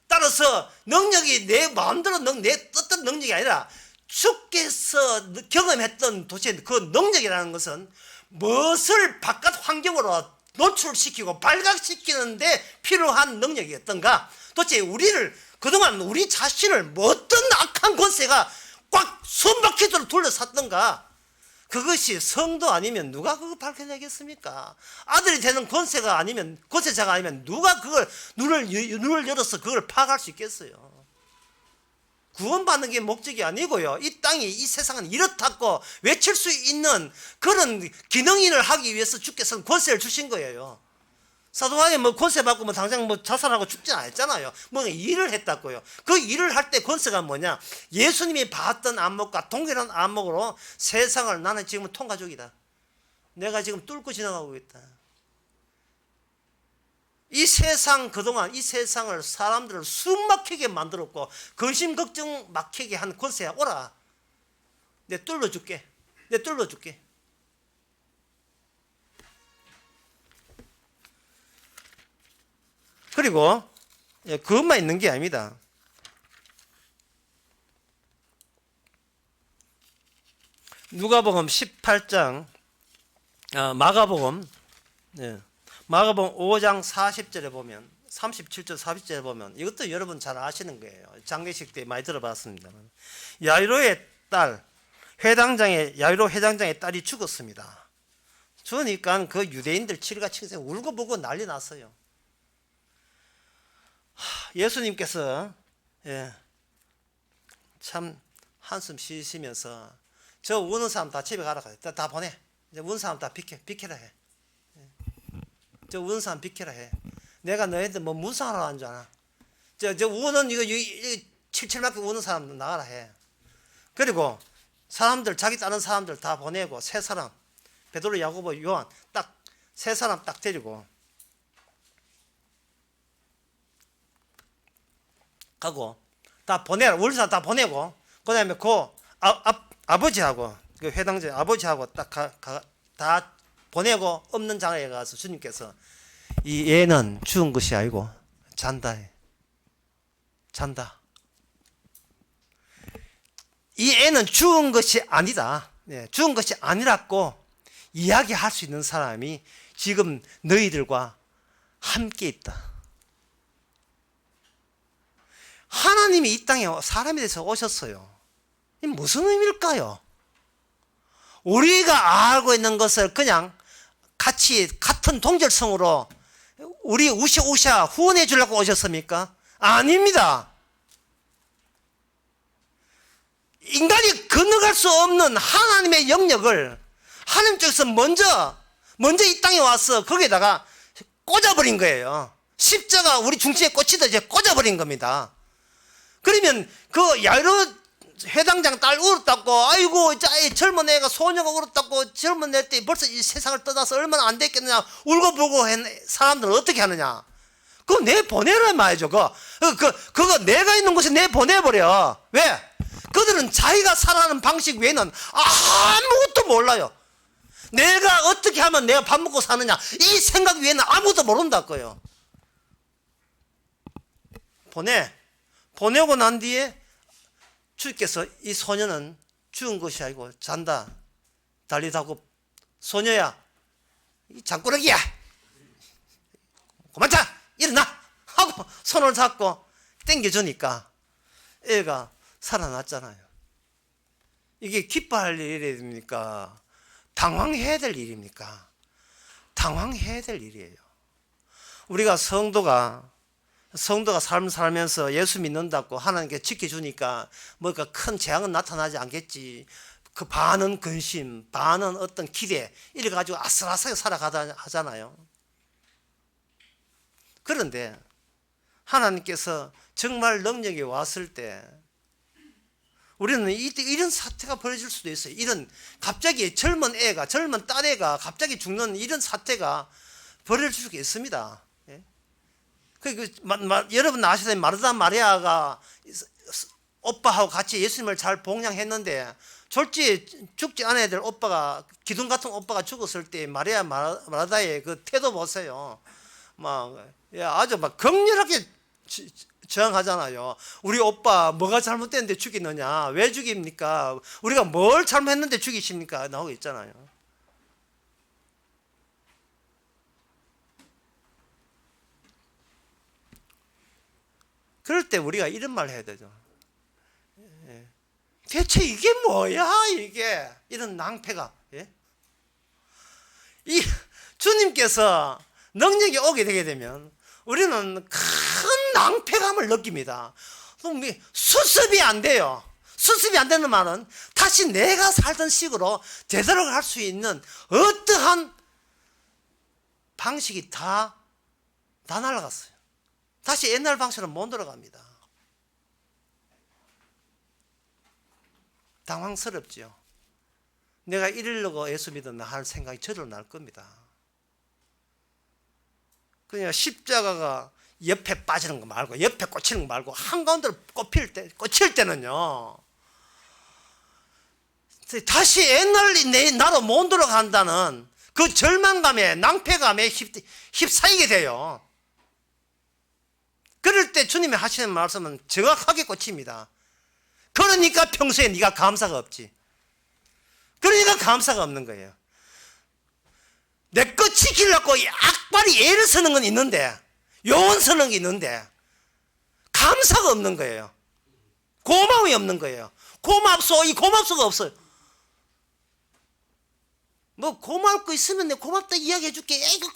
따라서 능력이 내 마음대로 내 뜻대로 능력이 아니라 주께서 경험했던 도대체 그 능력이라는 것은 무엇을 바깥 환경으로 노출시키고 발각시키는데 필요한 능력이었던가? 도대체 그동안 우리 자신을 어떤 악한 권세가 꽉 숨바퀴도록 둘러쌌던가? 그것이 성도 아니면 누가 그걸 밝혀내겠습니까? 아들이 되는 권세자가 아니면 누가 그걸 눈을 열어서 그걸 파악할 수 있겠어요? 구원받는 게 목적이 아니고요. 이 땅이 이 세상은 이렇다고 외칠 수 있는 그런 기능인을 하기 위해서 주께서는 권세를 주신 거예요. 사도하에 권세 받고 당장 자살하고 죽지 않았잖아요. 일을 했다고요. 그 일을 할 때 권세가 뭐냐? 예수님이 받았던 안목과 동일한 안목으로 세상을 나는 지금 통과족이다. 내가 지금 뚫고 지나가고 있다. 이 세상 그동안 이 세상을 사람들을 숨 막히게 만들었고 근심 걱정 막히게 한 권세야. 오라. 내 뚫어줄게. 내 뚫어줄게. 그리고 그것만 있는 게 아닙니다. 누가복음 18장 마가복음 5장 40절에 보면 37절 40절에 보면 이것도 여러분 잘 아시는 거예요. 장례식 때 많이 들어봤습니다. 야이로의 딸 야이로 회당장의 딸이 죽었습니다. 죽으니까 그 유대인들 치리가 치서 울고불고 난리 났어요. 예수님께서 참 한숨 쉬시면서 저 우는 사람 다 집에 가라. 다 보내. 이제 우는 사람 다 비켜라 해. 저 우는 사람 비켜라 해. 내가 너희들 뭐 무상하러 한 줄 아나? 저 우는 이거 칠칠맞게 우는 사람 나가라 해. 그리고 사람들 자기 다른 사람들 다 보내고 세 사람 베드로, 야고보, 요한 딱 세 사람 딱 데리고 가고 다 보내라. 우리 사람 다 보내고 그다음에 그 아버지하고 그 회당장 아버지하고 딱 다 보내고 없는 장에 가서 주님께서 이 애는 죽은 것이 아니고 잔다. 잔다. 이 애는 죽은 것이 아니다. 죽은 것이 아니라고 이야기할 수 있는 사람이 지금 너희들과 함께 있다. 하나님이 이 땅에 사람이 돼서 오셨어요. 이 무슨 의미일까요? 우리가 알고 있는 것을 그냥 같이 같은 동절성으로 우리 우샤우샤 후원해 주려고 오셨습니까? 아닙니다. 인간이 건너갈 수 없는 하나님의 영역을 하나님 쪽에서 먼저 이 땅에 와서 거기에다가 꽂아버린 거예요. 십자가 우리 중심에 꽂히다 이제 꽂아버린 겁니다. 그러면 그 야이로 회당장 딸 울었다고 아이고 젊은 애가 소녀가 울었다고 젊은 애 때 벌써 이 세상을 떠나서 얼마나 안 됐겠느냐 울고불고 사람들은 어떻게 하느냐? 그거 내보내라 말이죠. 그거 내가 있는 곳에 내보내버려. 왜? 그들은 자기가 살아가는 방식 외에는 아무것도 몰라요. 내가 어떻게 하면 내가 밥 먹고 사느냐 이 생각 외에는 아무것도 모른다고요. 보내고 난 뒤에 주께서 이 소녀는 죽은 것이 아니고 잔다. 달리다고 소녀야 이 장꾸러기야 그만 자 일어나 하고 손을 잡고 땡겨주니까 애가 살아났잖아요. 이게 기뻐할 일입니까? 당황해야 될 일입니까? 당황해야 될 일이에요. 우리가 성도가 삶을 살면서 예수 믿는다고 하나님께 지켜주니까 뭔가 큰 재앙은 나타나지 않겠지. 그 반은 근심, 반은 어떤 기대 이래 가지고 아슬아슬하게 살아가다 하잖아요. 그런데 하나님께서 정말 능력이 왔을 때 우리는 이런 사태가 벌어질 수도 있어요. 이런 갑자기 젊은 딸애가 갑자기 죽는 이런 사태가 벌어질 수가 있습니다. 여러분 아시다시피 마르다 마리아가 오빠하고 같이 예수님을 잘 봉양했는데 졸지 죽지 않은 애들 오빠가 기둥 같은 오빠가 죽었을 때 마르다의 그 태도 보세요. 아주 격렬하게 저항하잖아요. 우리 오빠 뭐가 잘못됐는데 죽이느냐? 왜 죽입니까? 우리가 뭘 잘못했는데 죽이십니까? 나오고 있잖아요. 그럴 때 우리가 이런 말을 해야 되죠. 대체 이게 뭐야 이게 이런 낭패가. 이 주님께서 능력이 오게 되게 되면 우리는 큰 낭패감을 느낍니다. 수습이 안 돼요. 수습이 안 되는 말은 다시 내가 살던 식으로 되돌아갈 할 수 있는 어떠한 방식이 다 날아갔어요. 다시 옛날 방식으로 못 들어갑니다. 당황스럽지요. 내가 이러려고 예수 믿었나 할 생각이 저절로 날 겁니다. 그냥 십자가가 옆에 빠지는 거 말고 옆에 꽂히는 거 말고 한가운데로 꽂힐 때는요 다시 옛날 나로 못 돌아간다는 그 절망감에 낭패감에 휩싸이게 돼요. 그럴 때 주님이 하시는 말씀은 정확하게 꽂힙니다. 그러니까 평소에 네가 감사가 없지. 그러니까 감사가 없는 거예요. 내 것 지키려고 악발이 애를 쓰는 건 있는데 요원 쓰는 게 있는데 감사가 없는 거예요. 고마움이 없는 거예요. 고맙소 이 고맙소가 없어요. 뭐 고마울 거 있으면 내 고맙다 이야기해 줄게. 이거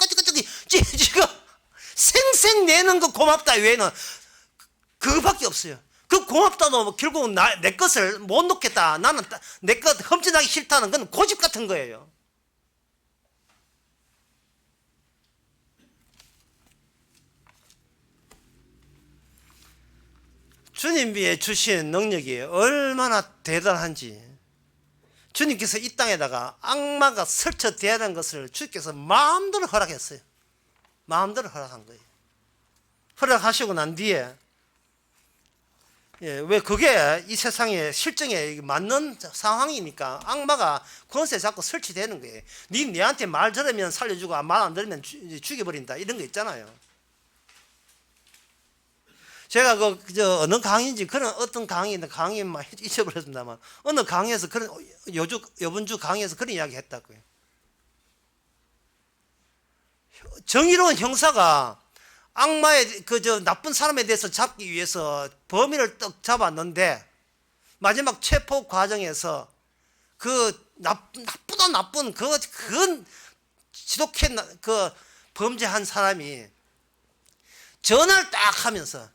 지금 생생 내는 거 고맙다 외에는 그거밖에 없어요. 그 고맙다도 결국은 내 것을 못 놓겠다. 나는 내 것 흠집나기 싫다는 건 고집 같은 거예요. 주님이 주신 능력이 얼마나 대단한지 주님께서 이 땅에다가 악마가 설쳐대는 것을 주님께서 마음대로 허락했어요. 마음대로 허락한 거예요. 허락하시고 난 뒤에 왜 그게 이 세상의 실정에 맞는 상황이니까 악마가 권세 잡고 설치되는 거예요. 내한테 말 들으면 살려주고 말 안 들으면 죽여버린다 이런 거 있잖아요. 제가 어느 강의인지 그런 어떤 강의 막 잊어버렸습니다만 어느 강의에서 그런 요번 주 강의에서 그런 이야기 했다고요. 정의로운 형사가 악마의 나쁜 사람에 대해서 잡기 위해서 범인을 딱 잡았는데 마지막 체포 과정에서 그 나쁜 그 지독한 그 범죄한 사람이 전화를 딱 하면서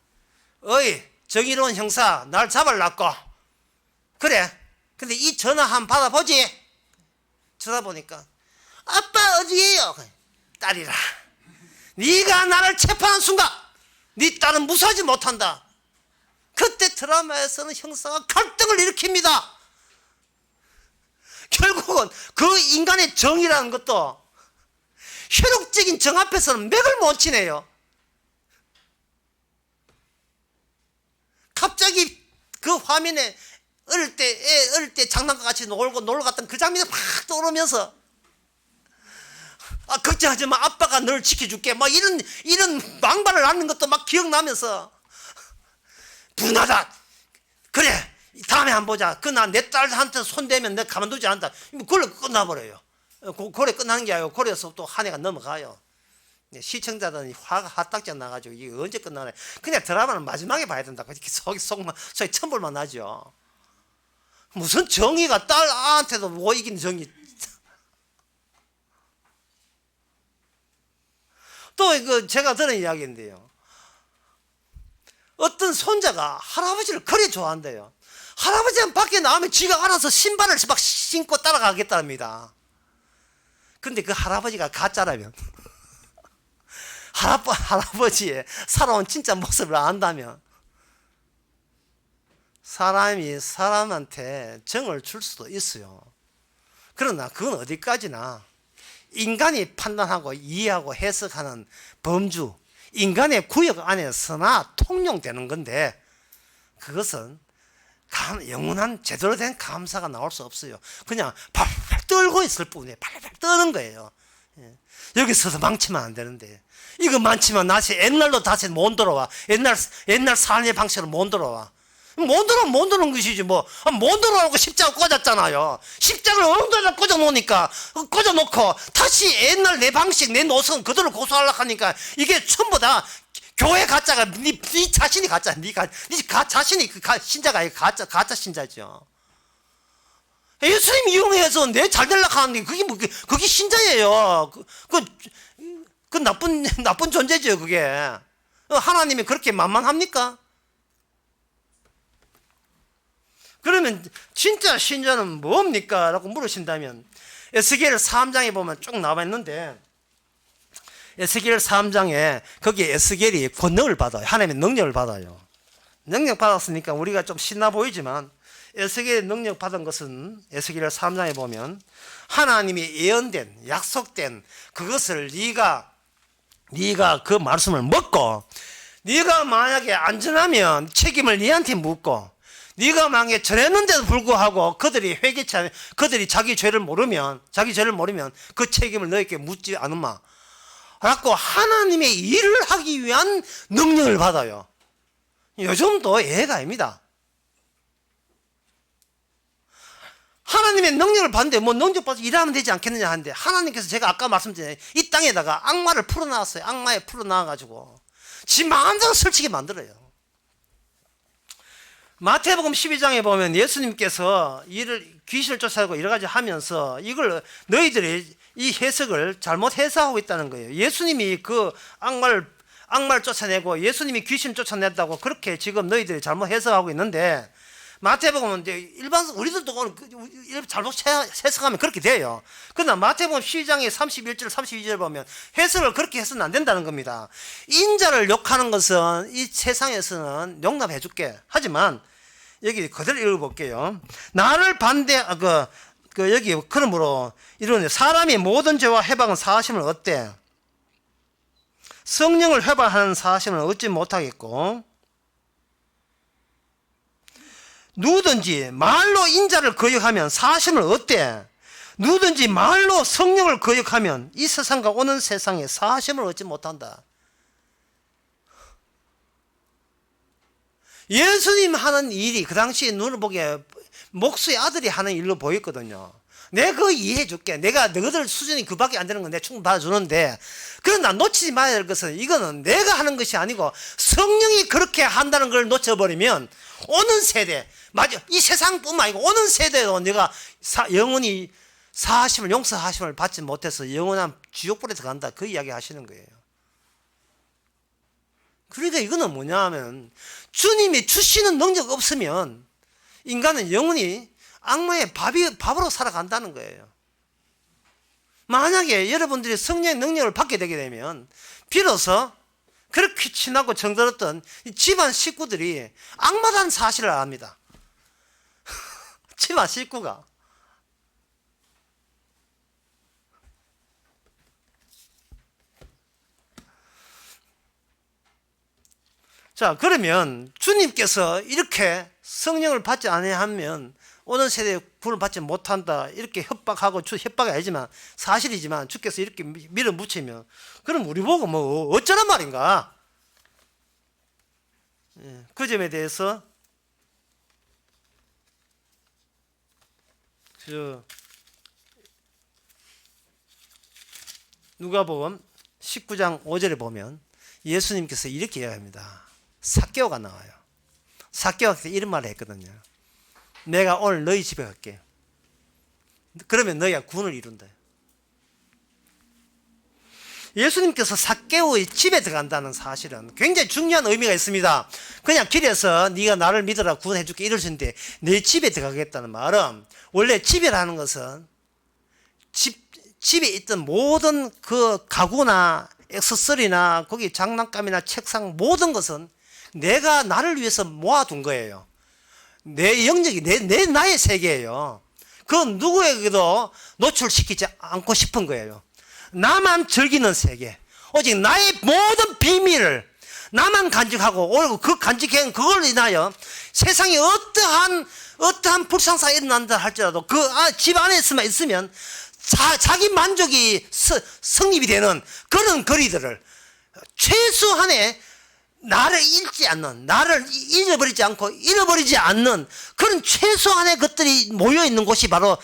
어이 정의로운 형사 날 잡으려고 그래 근데 이 전화 한번 받아보지. 쳐다보니까 아빠 어디에요? 딸이라 네가 나를 체포하는 순간 네 딸은 무사하지 못한다. 그때 드라마에서는 형사가 갈등을 일으킵니다. 결국은 그 인간의 정의라는 것도 혈육적인 정 앞에서는 맥을 못 치네요. 갑자기 그 화면에 어릴 때 장난감 같이 놀러 갔던 그 장면이 팍 떠오르면서 걱정하지 마 아빠가 널 지켜줄게 막 이런 망발을 하는 것도 막 기억나면서 분하다. 그래 다음에 한번 보자. 나 내 딸한테 손대면 내가 가만두지 않는다. 그걸로 끝나버려요. 고래 끝나는 게 아니고 고래에서 또 한 해가 넘어가요. 시청자들은 화가 핫딱지 나가지고 이게 언제 끝나네. 그냥 드라마는 마지막에 봐야 된다. 이렇게 속이 천불만 나죠. 무슨 정의가 딸한테도 못 이긴 정의. 또 제가 들은 이야기인데요. 어떤 손자가 할아버지를 그리 좋아한대요. 할아버지는 밖에 나오면 지가 알아서 신발을 막 신고 따라가겠답니다. 근데 그 할아버지가 가짜라면 할아버지의 살아온 진짜 모습을 안다면 사람이 사람한테 정을 줄 수도 있어요. 그러나 그건 어디까지나 인간이 판단하고 이해하고 해석하는 범주, 인간의 구역 안에서나 통용되는 건데 그것은 영원한 제대로 된 감사가 나올 수 없어요. 그냥 팔팔 떨고 있을 뿐이에요. 팔팔 떠는 거예요. 여기서도 망치면 안 되는데 이거 많지만 다시 옛날로 다시 못 돌아와. 옛날 삶의 방식으로 못 돌아와. 못 돌아오는 것이지 뭐. 못 돌아오고 십자가 꽂았잖아요. 십자가를 엉덩이에 꽂아놓으니까 꽂아놓고 다시 옛날 내 방식 내 노선 그대로 고수하려고 하니까 이게 전부 다 교회 가짜가 네 자신이 가짜. 네 자신이 신자가 아니고 가짜 신자죠. 예수님 이용해서 내 잘 되려고 하는데 그게 신자예요. 그 나쁜 존재죠, 그게. 하나님이 그렇게 만만합니까? 그러면 진짜 신자는 뭡니까? 라고 물으신다면 에스겔 3장에 보면 쭉 나와 있는데 에스겔 3장에 거기에 에스겔이 권능을 받아요. 하나님의 능력을 받아요. 능력 받았으니까 우리가 좀 신나 보이지만 에스겔의 능력 받은 것은 에스겔 3장에 보면 하나님이 예언된 약속된 그것을 네가 네가 그 말씀을 먹고 네가 만약에 안전하면 책임을 네한테 묻고 네가 만약에 전했는데도 불구하고 그들이 회개치 않으면 그들이 자기 죄를 모르면 그 책임을 너에게 묻지 않으마 라고 하나님의 일을 하기 위한 능력을 받아요. 요즘도 예가 아닙니다. 하나님의 능력을 받는데 뭐 능력 받아서 일하면 되지 않겠느냐 하는데 하나님께서 제가 아까 말씀드린 이 땅에다가 악마를 풀어놨어요. 악마에 풀어놔가지고 지 마음대로 설치게 만들어요. 마태복음 12장에 보면 예수님께서 귀신을 쫓아내고 여러 가지 하면서 이걸 너희들이 이 해석을 잘못 해석하고 있다는 거예요. 예수님이 그 악마를 쫓아내고 예수님이 귀신을 쫓아냈다고 그렇게 지금 너희들이 잘못 해석하고 있는데 마태복음은 이제 일반 우리들도 잘못 해석하면 그렇게 돼요. 그러나 마태복음 12장의 31절 32절 보면 해석을 그렇게 해서는 안 된다는 겁니다. 인자를 욕하는 것은 이 세상에서는 용납해 줄게. 하지만 여기 그대로 읽어볼게요. 나를 여기 그러므로 이런 사람이 모든 죄와 해방은 사하심을 얻되 성령을 회방하는 사하심을 얻지 못하겠고 누구든지 말로 인자를 거역하면 사하심을 얻되 누구든지 말로 성령을 거역하면 이 세상과 오는 세상에 사하심을 얻지 못한다. 예수님 하는 일이 그 당시에 눈을 보기에 목수의 아들이 하는 일로 보였거든요. 내가 그거 이해해 줄게. 내가 너희들 수준이 그밖에 안 되는 건 내가 충분히 받아주는데 그러나 놓치지 말아야 될 것은 이거는 내가 하는 것이 아니고 성령이 그렇게 한다는 걸 놓쳐버리면 오는 세대, 맞아, 이 세상뿐만 아니고 오는 세대도 내가 영원히 사하심을 용서하심을 받지 못해서 영원한 지옥불에 들어간다. 그 이야기 하시는 거예요. 그러니까 이거는 뭐냐 하면 주님이 주시는 능력 없으면 인간은 영원히 악마의 밥으로 살아간다는 거예요. 만약에 여러분들이 성령의 능력을 받게 되게 되면 비로소 그렇게 친하고 정들었던 집안 식구들이 악마라는 사실을 압니다. 집안 식구가. 자, 그러면 주님께서 이렇게 성령을 받지 않으면 오는 세대에 구원을 받지 못한다 이렇게 협박하고 협박이 아니지만 사실이지만 주께서 이렇게 밀어붙이면 그럼 우리 보고 뭐 어쩌란 말인가? 그 점에 대해서 누가복음 19장 5절에 보면 예수님께서 이렇게 이야기합니다. 삭개오가 나와요. 삭개오가 이런 말을 했거든요. 내가 오늘 너희 집에 갈게. 그러면 너희가 구원을 이룬다. 예수님께서 삭개오의 집에 들어간다는 사실은 굉장히 중요한 의미가 있습니다. 그냥 길에서 네가 나를 믿어라 구원해 줄게 이러시는데 내 집에 들어가겠다는 말은 원래 집이라는 것은 집에 있던 모든 그 가구나 액세서리나 거기 장난감이나 책상 모든 것은 내가 나를 위해서 모아둔 거예요. 내 영역이 나의 세계예요. 그건 누구에게도 노출시키지 않고 싶은 거예요. 나만 즐기는 세계. 오직 나의 모든 비밀을 나만 간직하고 오히려 그 간직한 그걸 인하여 세상에 어떠한 불상사가 일어난다 할지라도 그 집 안에서만 있으면 자기 만족이 성립이 되는 그런 거리들을 최소한의 나를 잃지 않는, 나를 잊어버리지 않고 잃어버리지 않는 그런 최소한의 것들이 모여있는 곳이 바로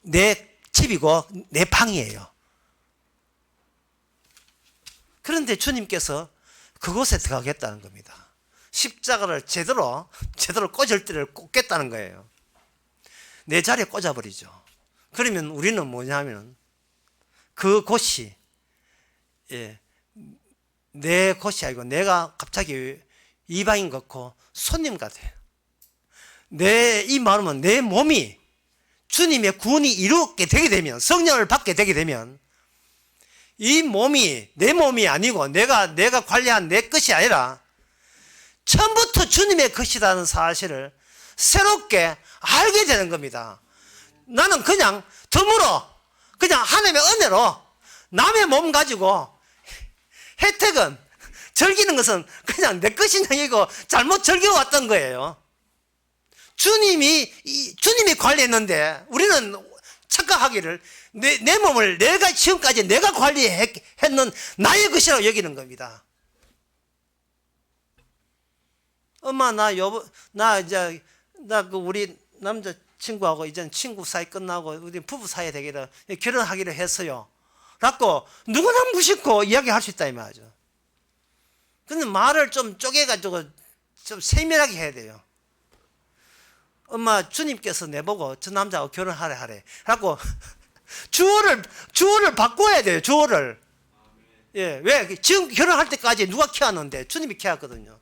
내 집이고 내 방이에요. 그런데 주님께서 그곳에 들어가겠다는 겁니다. 십자가를 제대로 꽂을 때를 꽂겠다는 거예요. 내 자리에 꽂아버리죠. 그러면 우리는 뭐냐면 그곳이 내 곳이 아니고 내가 갑자기 이방인 같고 손님 같아요. 이 마음은 내 몸이 주님의 구원이 이루게 되게 되면 성령을 받게 되게 되면 이 몸이 내 몸이 아니고 내가 관리한 내 것이 아니라 처음부터 주님의 것이라는 사실을 새롭게 알게 되는 겁니다. 나는 그냥 덤으로 그냥 하나님의 은혜로 남의 몸 가지고 혜택은, 즐기는 것은 그냥 내 것인 형이고 잘못 즐겨왔던 거예요. 주님이 관리했는데 우리는 착각하기를 내 몸을 내가 지금까지 내가 관리했는 나의 것이라고 여기는 겁니다. 엄마 나 우리 남자 친구하고 이제 친구 사이 끝나고 우리 부부 사이 되기를 결혼하기로 했어요. 라고 누구나 무심코 이야기할 수 있다 이 말이죠. 근데 말을 좀 쪼개가지고 좀 세밀하게 해야 돼요. 엄마 주님께서 내보고 저 남자하고 결혼하래 라고 주어를 바꿔야 돼요. 주어를. 예, 왜? 지금 결혼할 때까지 누가 키웠는데 주님이 키웠거든요.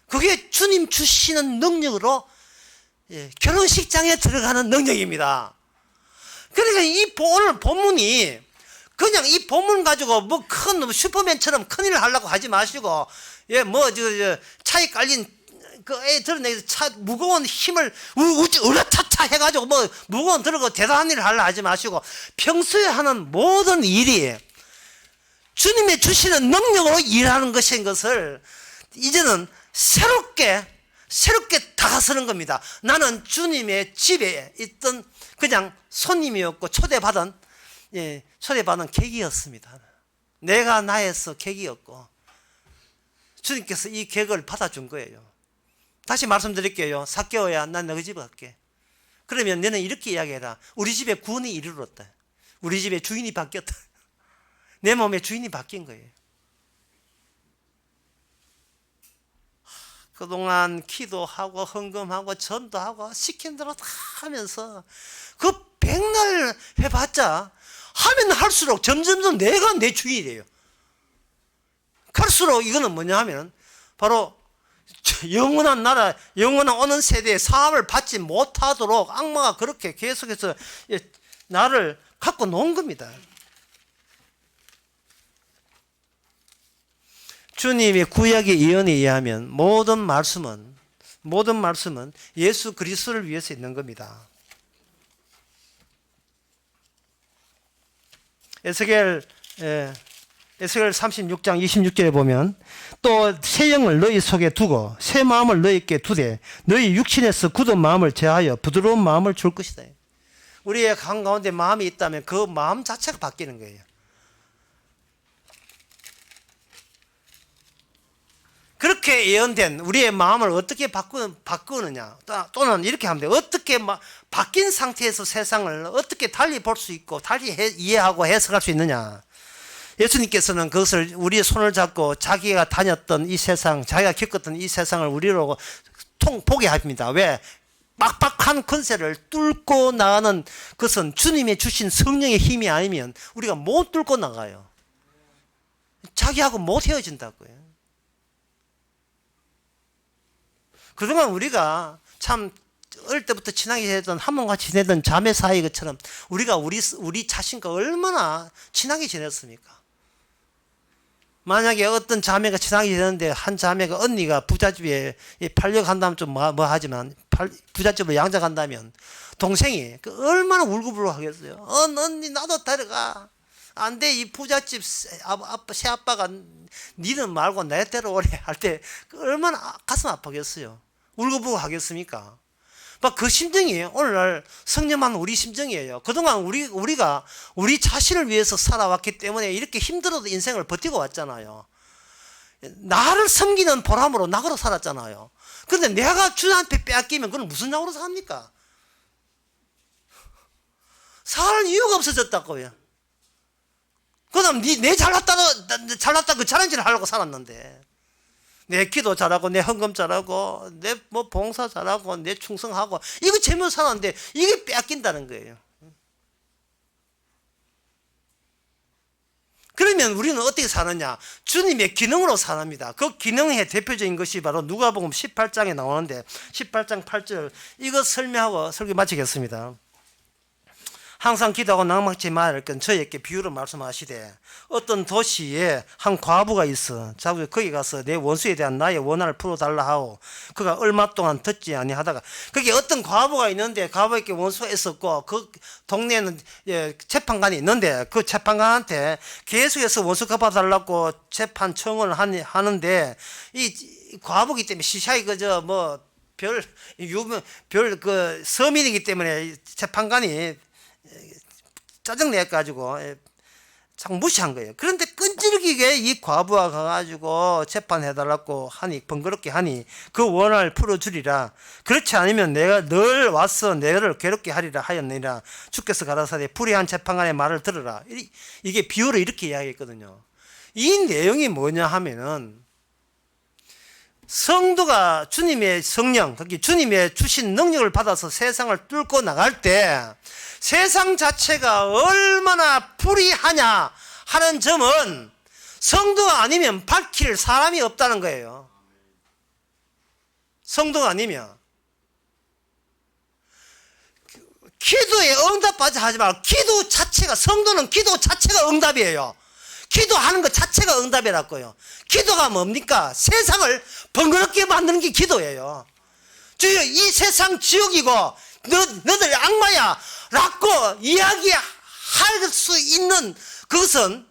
그게 주님 주시는 능력으로 결혼식장에 들어가는 능력입니다. 그러니까 오늘 본문이 그냥 이 본문 가지고 뭐 큰 슈퍼맨처럼 큰일을 하려고 하지 마시고 차에 깔린 그 애 들어내서 차 무거운 힘을 으라차차 해가지고 뭐 무거운 들고 대단한 일을 하려 하지 마시고 평소에 하는 모든 일이 주님의 주시는 능력으로 일하는 것인 것을 이제는 새롭게 다가서는 겁니다. 나는 주님의 집에 있던 그냥 손님이었고 초대받은 객이었습니다. 내가 나에서 객이었고 주님께서 이 객을 받아준 거예요. 다시 말씀드릴게요. 삭개오야, 난 너희 집에 갈게. 그러면 너는 이렇게 이야기해라. 우리 집에 구원이 이르렀다. 우리 집에 주인이 바뀌었다. 내 몸에 주인이 바뀐 거예요. 그동안 기도하고 헌금하고 전도하고 시킨 대로 다 하면서 그 백날 해봤자 하면 할수록 점점 내가 내 주인이 돼요. 갈수록 이거는 뭐냐 하면 바로 영원한 나라, 영원한 오는 세대의 사함을 받지 못하도록 악마가 그렇게 계속해서 나를 갖고 놓은 겁니다. 주님의 구약의 예언에 의하면 모든 말씀은 예수 그리스도를 위해서 있는 겁니다. 에스겔 36장 26절에 보면 또 새 영을 너희 속에 두고 새 마음을 너희께 두되 너희 육신에서 굳은 마음을 제하여 부드러운 마음을 줄 것이다. 우리의 한가운데 마음이 있다면 그 마음 자체가 바뀌는 거예요. 그렇게 예언된 우리의 마음을 어떻게 바꾸느냐 또는 이렇게 하면 돼요. 어떻게 바뀐 상태에서 세상을 어떻게 달리 볼 수 있고 달리 이해하고 해석할 수 있느냐. 예수님께서는 그것을 우리의 손을 잡고 자기가 다녔던 이 세상, 자기가 겪었던 이 세상을 우리로 보게 합니다. 왜? 빡빡한 권세를 뚫고 나가는 것은 주님의 주신 성령의 힘이 아니면 우리가 못 뚫고 나가요. 자기하고 못 헤어진다고요. 그동안 우리가 참 어릴 때부터 친하게 지내던 한몸과 지내던 자매 사이 것처럼 우리가 우리 자신과 얼마나 친하게 지냈습니까? 만약에 어떤 자매가 친하게 지냈는데 한 자매가 언니가 부잣집에 팔려간다면 좀 뭐 하지만 부잣집으로 양자 간다면 동생이 얼마나 울고불고 하겠어요. 언니 나도 데려가. 안 돼. 이 부잣집 새아빠가 니는 말고 내 데려오래 할 때 얼마나 가슴 아프겠어요. 울고불고 하겠습니까? 그 심정이 오늘날 성령만 우리 심정이에요. 그동안 우리가 우리 자신을 위해서 살아왔기 때문에 이렇게 힘들어도 인생을 버티고 왔잖아요. 나를 섬기는 보람으로 낙으로 살았잖아요. 그런데 내가 주님한테 빼앗기면 그건 무슨 낙으로 삽니까? 살 이유가 없어졌다고요. 그 다음 내 잘났다 그 자랑질을 하려고 살았는데 내 기도 잘하고 내 헌금 잘하고 내 봉사 잘하고 내 충성하고 이거 재미로 살았는데 이게 빼앗긴다는 거예요. 그러면 우리는 어떻게 사느냐? 주님의 기능으로 사랍니다. 그 기능의 대표적인 것이 바로 누가복음 18장에 나오는데 18장 8절 이거 설명하고 설교 마치겠습니다. 항상 기도하고 낙망치 말할 건 저에게 비유를 말씀하시되 어떤 도시에 한 과부가 있어. 자꾸 거기 가서 내 원수에 대한 나의 원한을 풀어달라 하고 그가 얼마 동안 듣지 아니하다가 거기 어떤 과부가 있는데 과부에게 원수가 있었고 그 동네에는 재판관이 있는데 그 재판관한테 계속해서 원수 갚아달라고 재판 청원을 하는데 이 과부기 때문에 시샤이 그저 뭐 별 그 서민이기 때문에 재판관이 짜증내가지고 참 무시한 거예요. 그런데 끈질기게 이 과부가 가가지고 재판해달라고 하니 번거롭게 하니 그 원한을 풀어주리라. 그렇지 않으면 내가 늘 와서 너를 괴롭게 하리라 하였느니라. 주께서 가라사대 불의한 재판관의 말을 들으라. 이게 비유를 이렇게 이야기했거든요. 이 내용이 뭐냐 하면은 성도가 주님의 성령, 주님의 주신 능력을 받아서 세상을 뚫고 나갈 때 세상 자체가 얼마나 불의하냐 하는 점은 성도가 아니면 밝힐 사람이 없다는 거예요. 성도가 아니면. 기도에 응답하지 하지 말고 기도 자체가, 성도는 기도 자체가 응답이에요. 기도하는 것 자체가 응답이라고요. 기도가 뭡니까? 세상을 번거롭게 만드는 게 기도예요. 주여 이 세상 지옥이고 너들 악마야 라고 이야기할 수 있는 그것은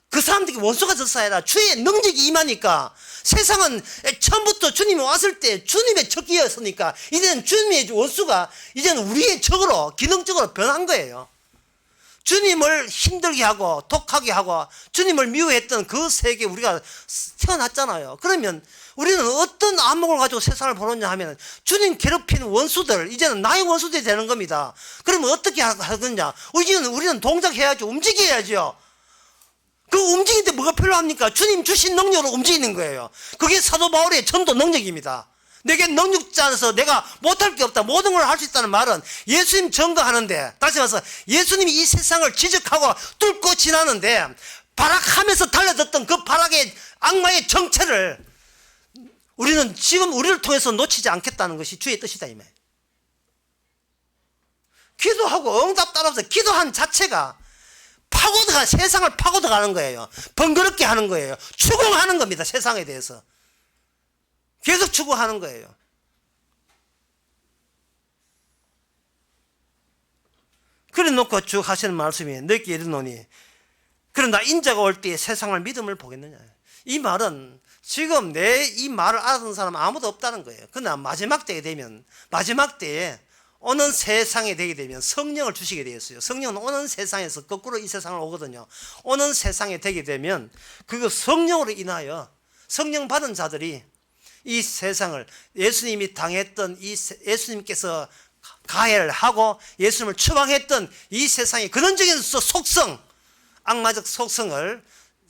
그 사람들이 원수가 됐어야 아니라 주의 능력이 임하니까 세상은 처음부터 주님이 왔을 때 주님의 적이었으니까 이제는 주님의 원수가 이제는 우리의 적으로 기능적으로 변한 거예요. 주님을 힘들게 하고 독하게 하고 주님을 미워했던 그 세계에 우리가 태어났잖아요. 그러면 우리는 어떤 안목을 가지고 세상을 보느냐 하면 주님 괴롭힌 원수들 이제는 나의 원수들이 되는 겁니다. 그러면 어떻게 하느냐? 우리는 동작해야죠. 움직여야죠. 그 움직이는데 뭐가 필요합니까? 주님 주신 능력으로 움직이는 거예요. 그게 사도 바울의 전도 능력입니다. 내게 능력자 안에서 내가 못할 게 없다. 모든 걸 할 수 있다는 말은 예수님 증거하는데, 다시 말해서 예수님이 이 세상을 지적하고 뚫고 지나는데 발악하면서 달려들었던 그 발악의 악마의 정체를 우리는 지금 우리를 통해서 놓치지 않겠다는 것이 주의 뜻이다 이 말. 기도하고 응답 따라서 기도한 자체가 파고들어 세상을 파고들어가는 거예요. 번거롭게 하는 거예요. 추궁하는 겁니다. 세상에 대해서. 계속 추구하는 거예요. 그래 놓고 쭉 하시는 말씀이 너희에게 이르노니 그러나 인자가 올 때에 세상을 믿음을 보겠느냐. 이 말은 지금 내 이 말을 알아듣는 사람은 아무도 없다는 거예요. 그러나 마지막 때에 되면 마지막 때에 오는 세상에 되게 되면 성령을 주시게 되었어요. 성령은 오는 세상에서 거꾸로 이 세상을 오거든요. 오는 세상에 되게 되면 그거 성령으로 인하여 성령 받은 자들이 이 세상을 예수님이 당했던 예수님께서 가해를 하고 예수님을 추방했던 이 세상의 근원적인 속성, 악마적 속성을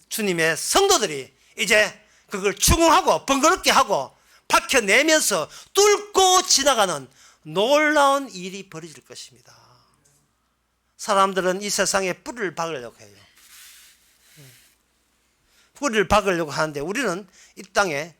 주님의 성도들이 이제 그걸 추궁하고 번거롭게 하고 밝혀내면서 뚫고 지나가는 놀라운 일이 벌어질 것입니다. 사람들은 이 세상에 뿌리를 박으려고 해요. 뿌리를 박으려고 하는데 우리는 이 땅에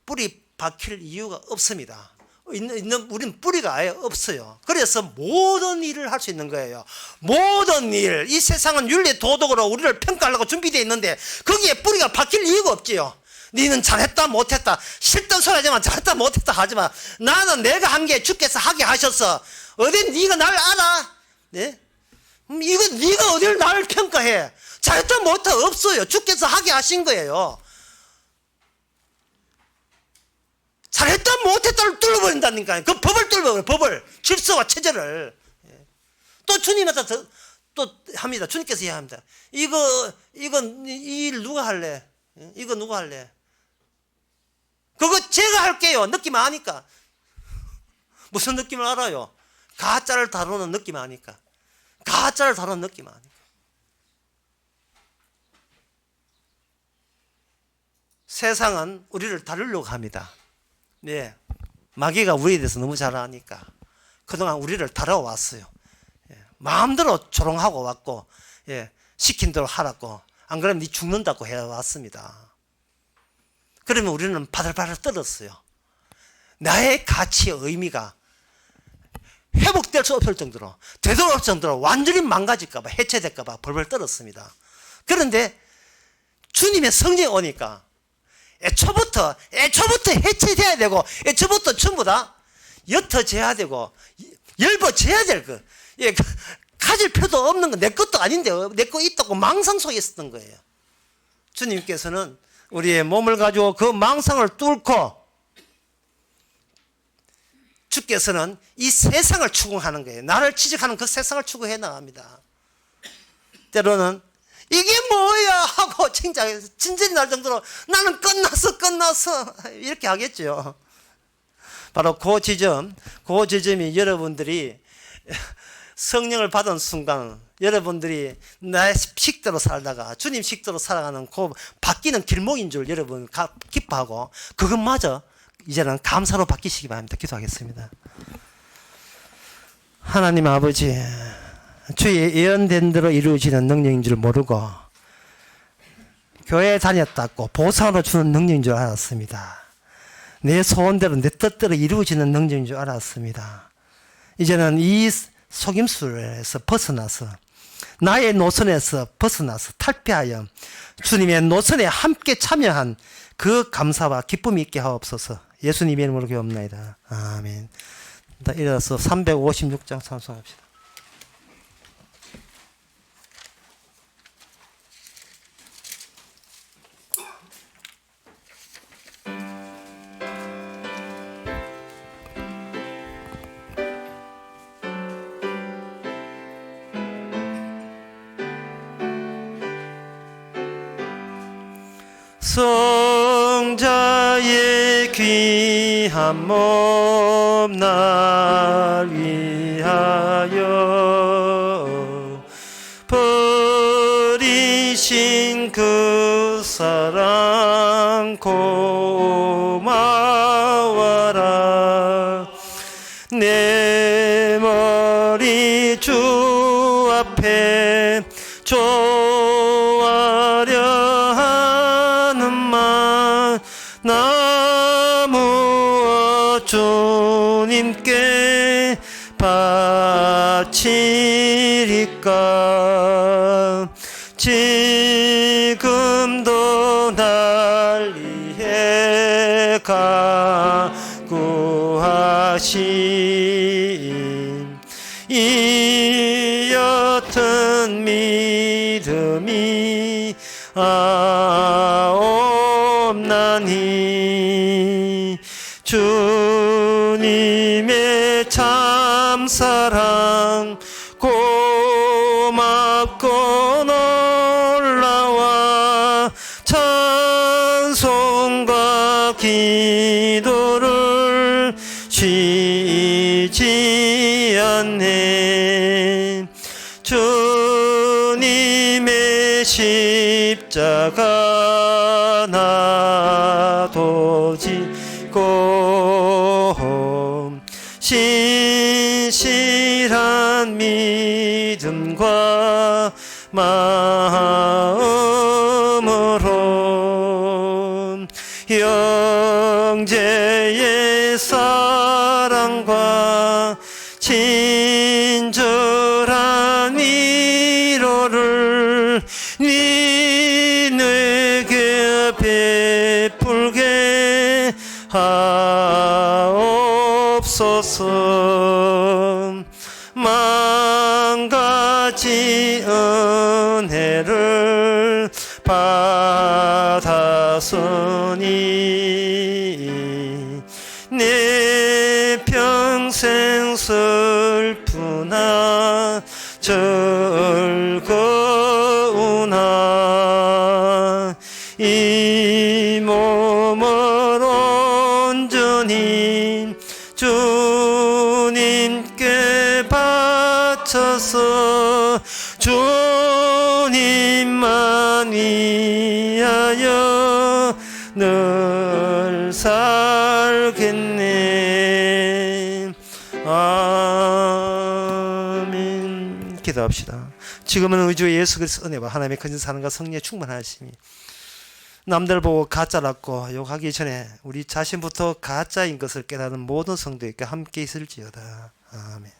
뿌리 박힐 이유가 없습니다. 우리는 뿌리가 아예 없어요. 그래서 모든 일을 할 수 있는 거예요. 모든 일, 이 세상은 윤리 도덕으로 우리를 평가하려고 준비되어 있는데 거기에 뿌리가 박힐 이유가 없지요. 너는 잘했다 못했다 싫던 소리 하지만 잘했다 못했다 하지만 나는 내가 한 게 주께서 하게 하셔서 어디 네가 날 알아? 네? 이거 네가 어디를 나를 평가해? 잘했다 못했다 없어요. 주께서 하게 하신 거예요. 잘했다 못했다를 뚫어버린다니까요. 그 법을 뚫어버려요. 법을, 질서와 체제를. 또 주님한테 또 합니다. 주님께서 이야기합니다. 이 일 누가 할래? 이거 누가 할래? 그거 제가 할게요. 느낌 아니까. 무슨 느낌을 알아요? 가짜를 다루는 느낌 아니까. 가짜를 다루는 느낌 아니까. 세상은 우리를 다루려고 합니다. 네, 마귀가 우리에 대해서 너무 잘 아니까 그동안 우리를 다뤄왔어요. 마음대로 조롱하고 왔고, 시킨 대로 하라고, 안 그러면 네 죽는다고 해왔습니다. 그러면 우리는 바들바들 떨었어요. 나의 가치의 의미가 회복될 수 없을 정도로, 되돌아올 정도로 완전히 망가질까봐, 해체될까봐 벌벌 떨었습니다. 그런데 주님의 성령이 오니까 애초부터 해체돼야 되고, 애초부터 전부 다 옅어져야 되고, 엷어져야 될 것. 예, 가질 필요도 없는 거, 내 것도 아닌데 내 거 있다고 망상 속에 있었던 거예요. 주님께서는 우리의 몸을 가지고 그 망상을 뚫고, 주께서는 이 세상을 추구하는 거예요. 나를 지적하는 그 세상을 추구해 나갑니다. 때로는 이게 뭐야 하고 진전이 날 정도로 나는 끝났어 이렇게 하겠죠. 바로 그 지점이 여러분들이 성령을 받은 순간, 여러분들이 나의 식대로 살다가 주님 식대로 살아가는 그 바뀌는 길목인 줄 여러분 기뻐하고, 그것마저 이제는 감사로 바뀌시기 바랍니다. 기도하겠습니다. 하나님 아버지, 주의 예언된 대로 이루어지는 능력인 줄 모르고 교회에 다녔다고 보상으로 주는 능력인 줄 알았습니다. 내 소원대로 내 뜻대로 이루어지는 능력인 줄 알았습니다. 이제는 이 속임수에서 벗어나서, 나의 노선에서 벗어나서 탈피하여 주님의 노선에 함께 참여한 그 감사와 기쁨이 있게 하옵소서. 예수님의 이름으로 기도합니다. 아멘. 일어나서 356장 찬송합시다. 성자의 귀한 몸 날 위하여 버리신 그 사랑 고마워라. 내 머리 주 앞에 나무어 주님께 바치리까. 지금도 날 위해 각구하신 이 옅은 믿음이 없나니. 주님의 참사랑 고맙고 놀라와 찬송과 기도를 쉬지 않네. 주님의 십자가 나도 지고 신실한 믿음과 마음으로 형제의 사랑과 친절한 위로를 내게 베풀게 하옵소서. 만가지 은혜를 받았으니 내 평생 슬프나 즐거우나 이 몸을 온전히 주님께 바쳐서 주님만 위하여 늘 살겠네. 아멘. 기도합시다. 지금은 우리 주 예수 그리스도 은혜와 하나님의 거짓 사랑과 성령의 충만하심이 남들 보고 가짜라고 욕하기 전에 우리 자신부터 가짜인 것을 깨닫는 모든 성도에게 함께 있을지어다. 아멘.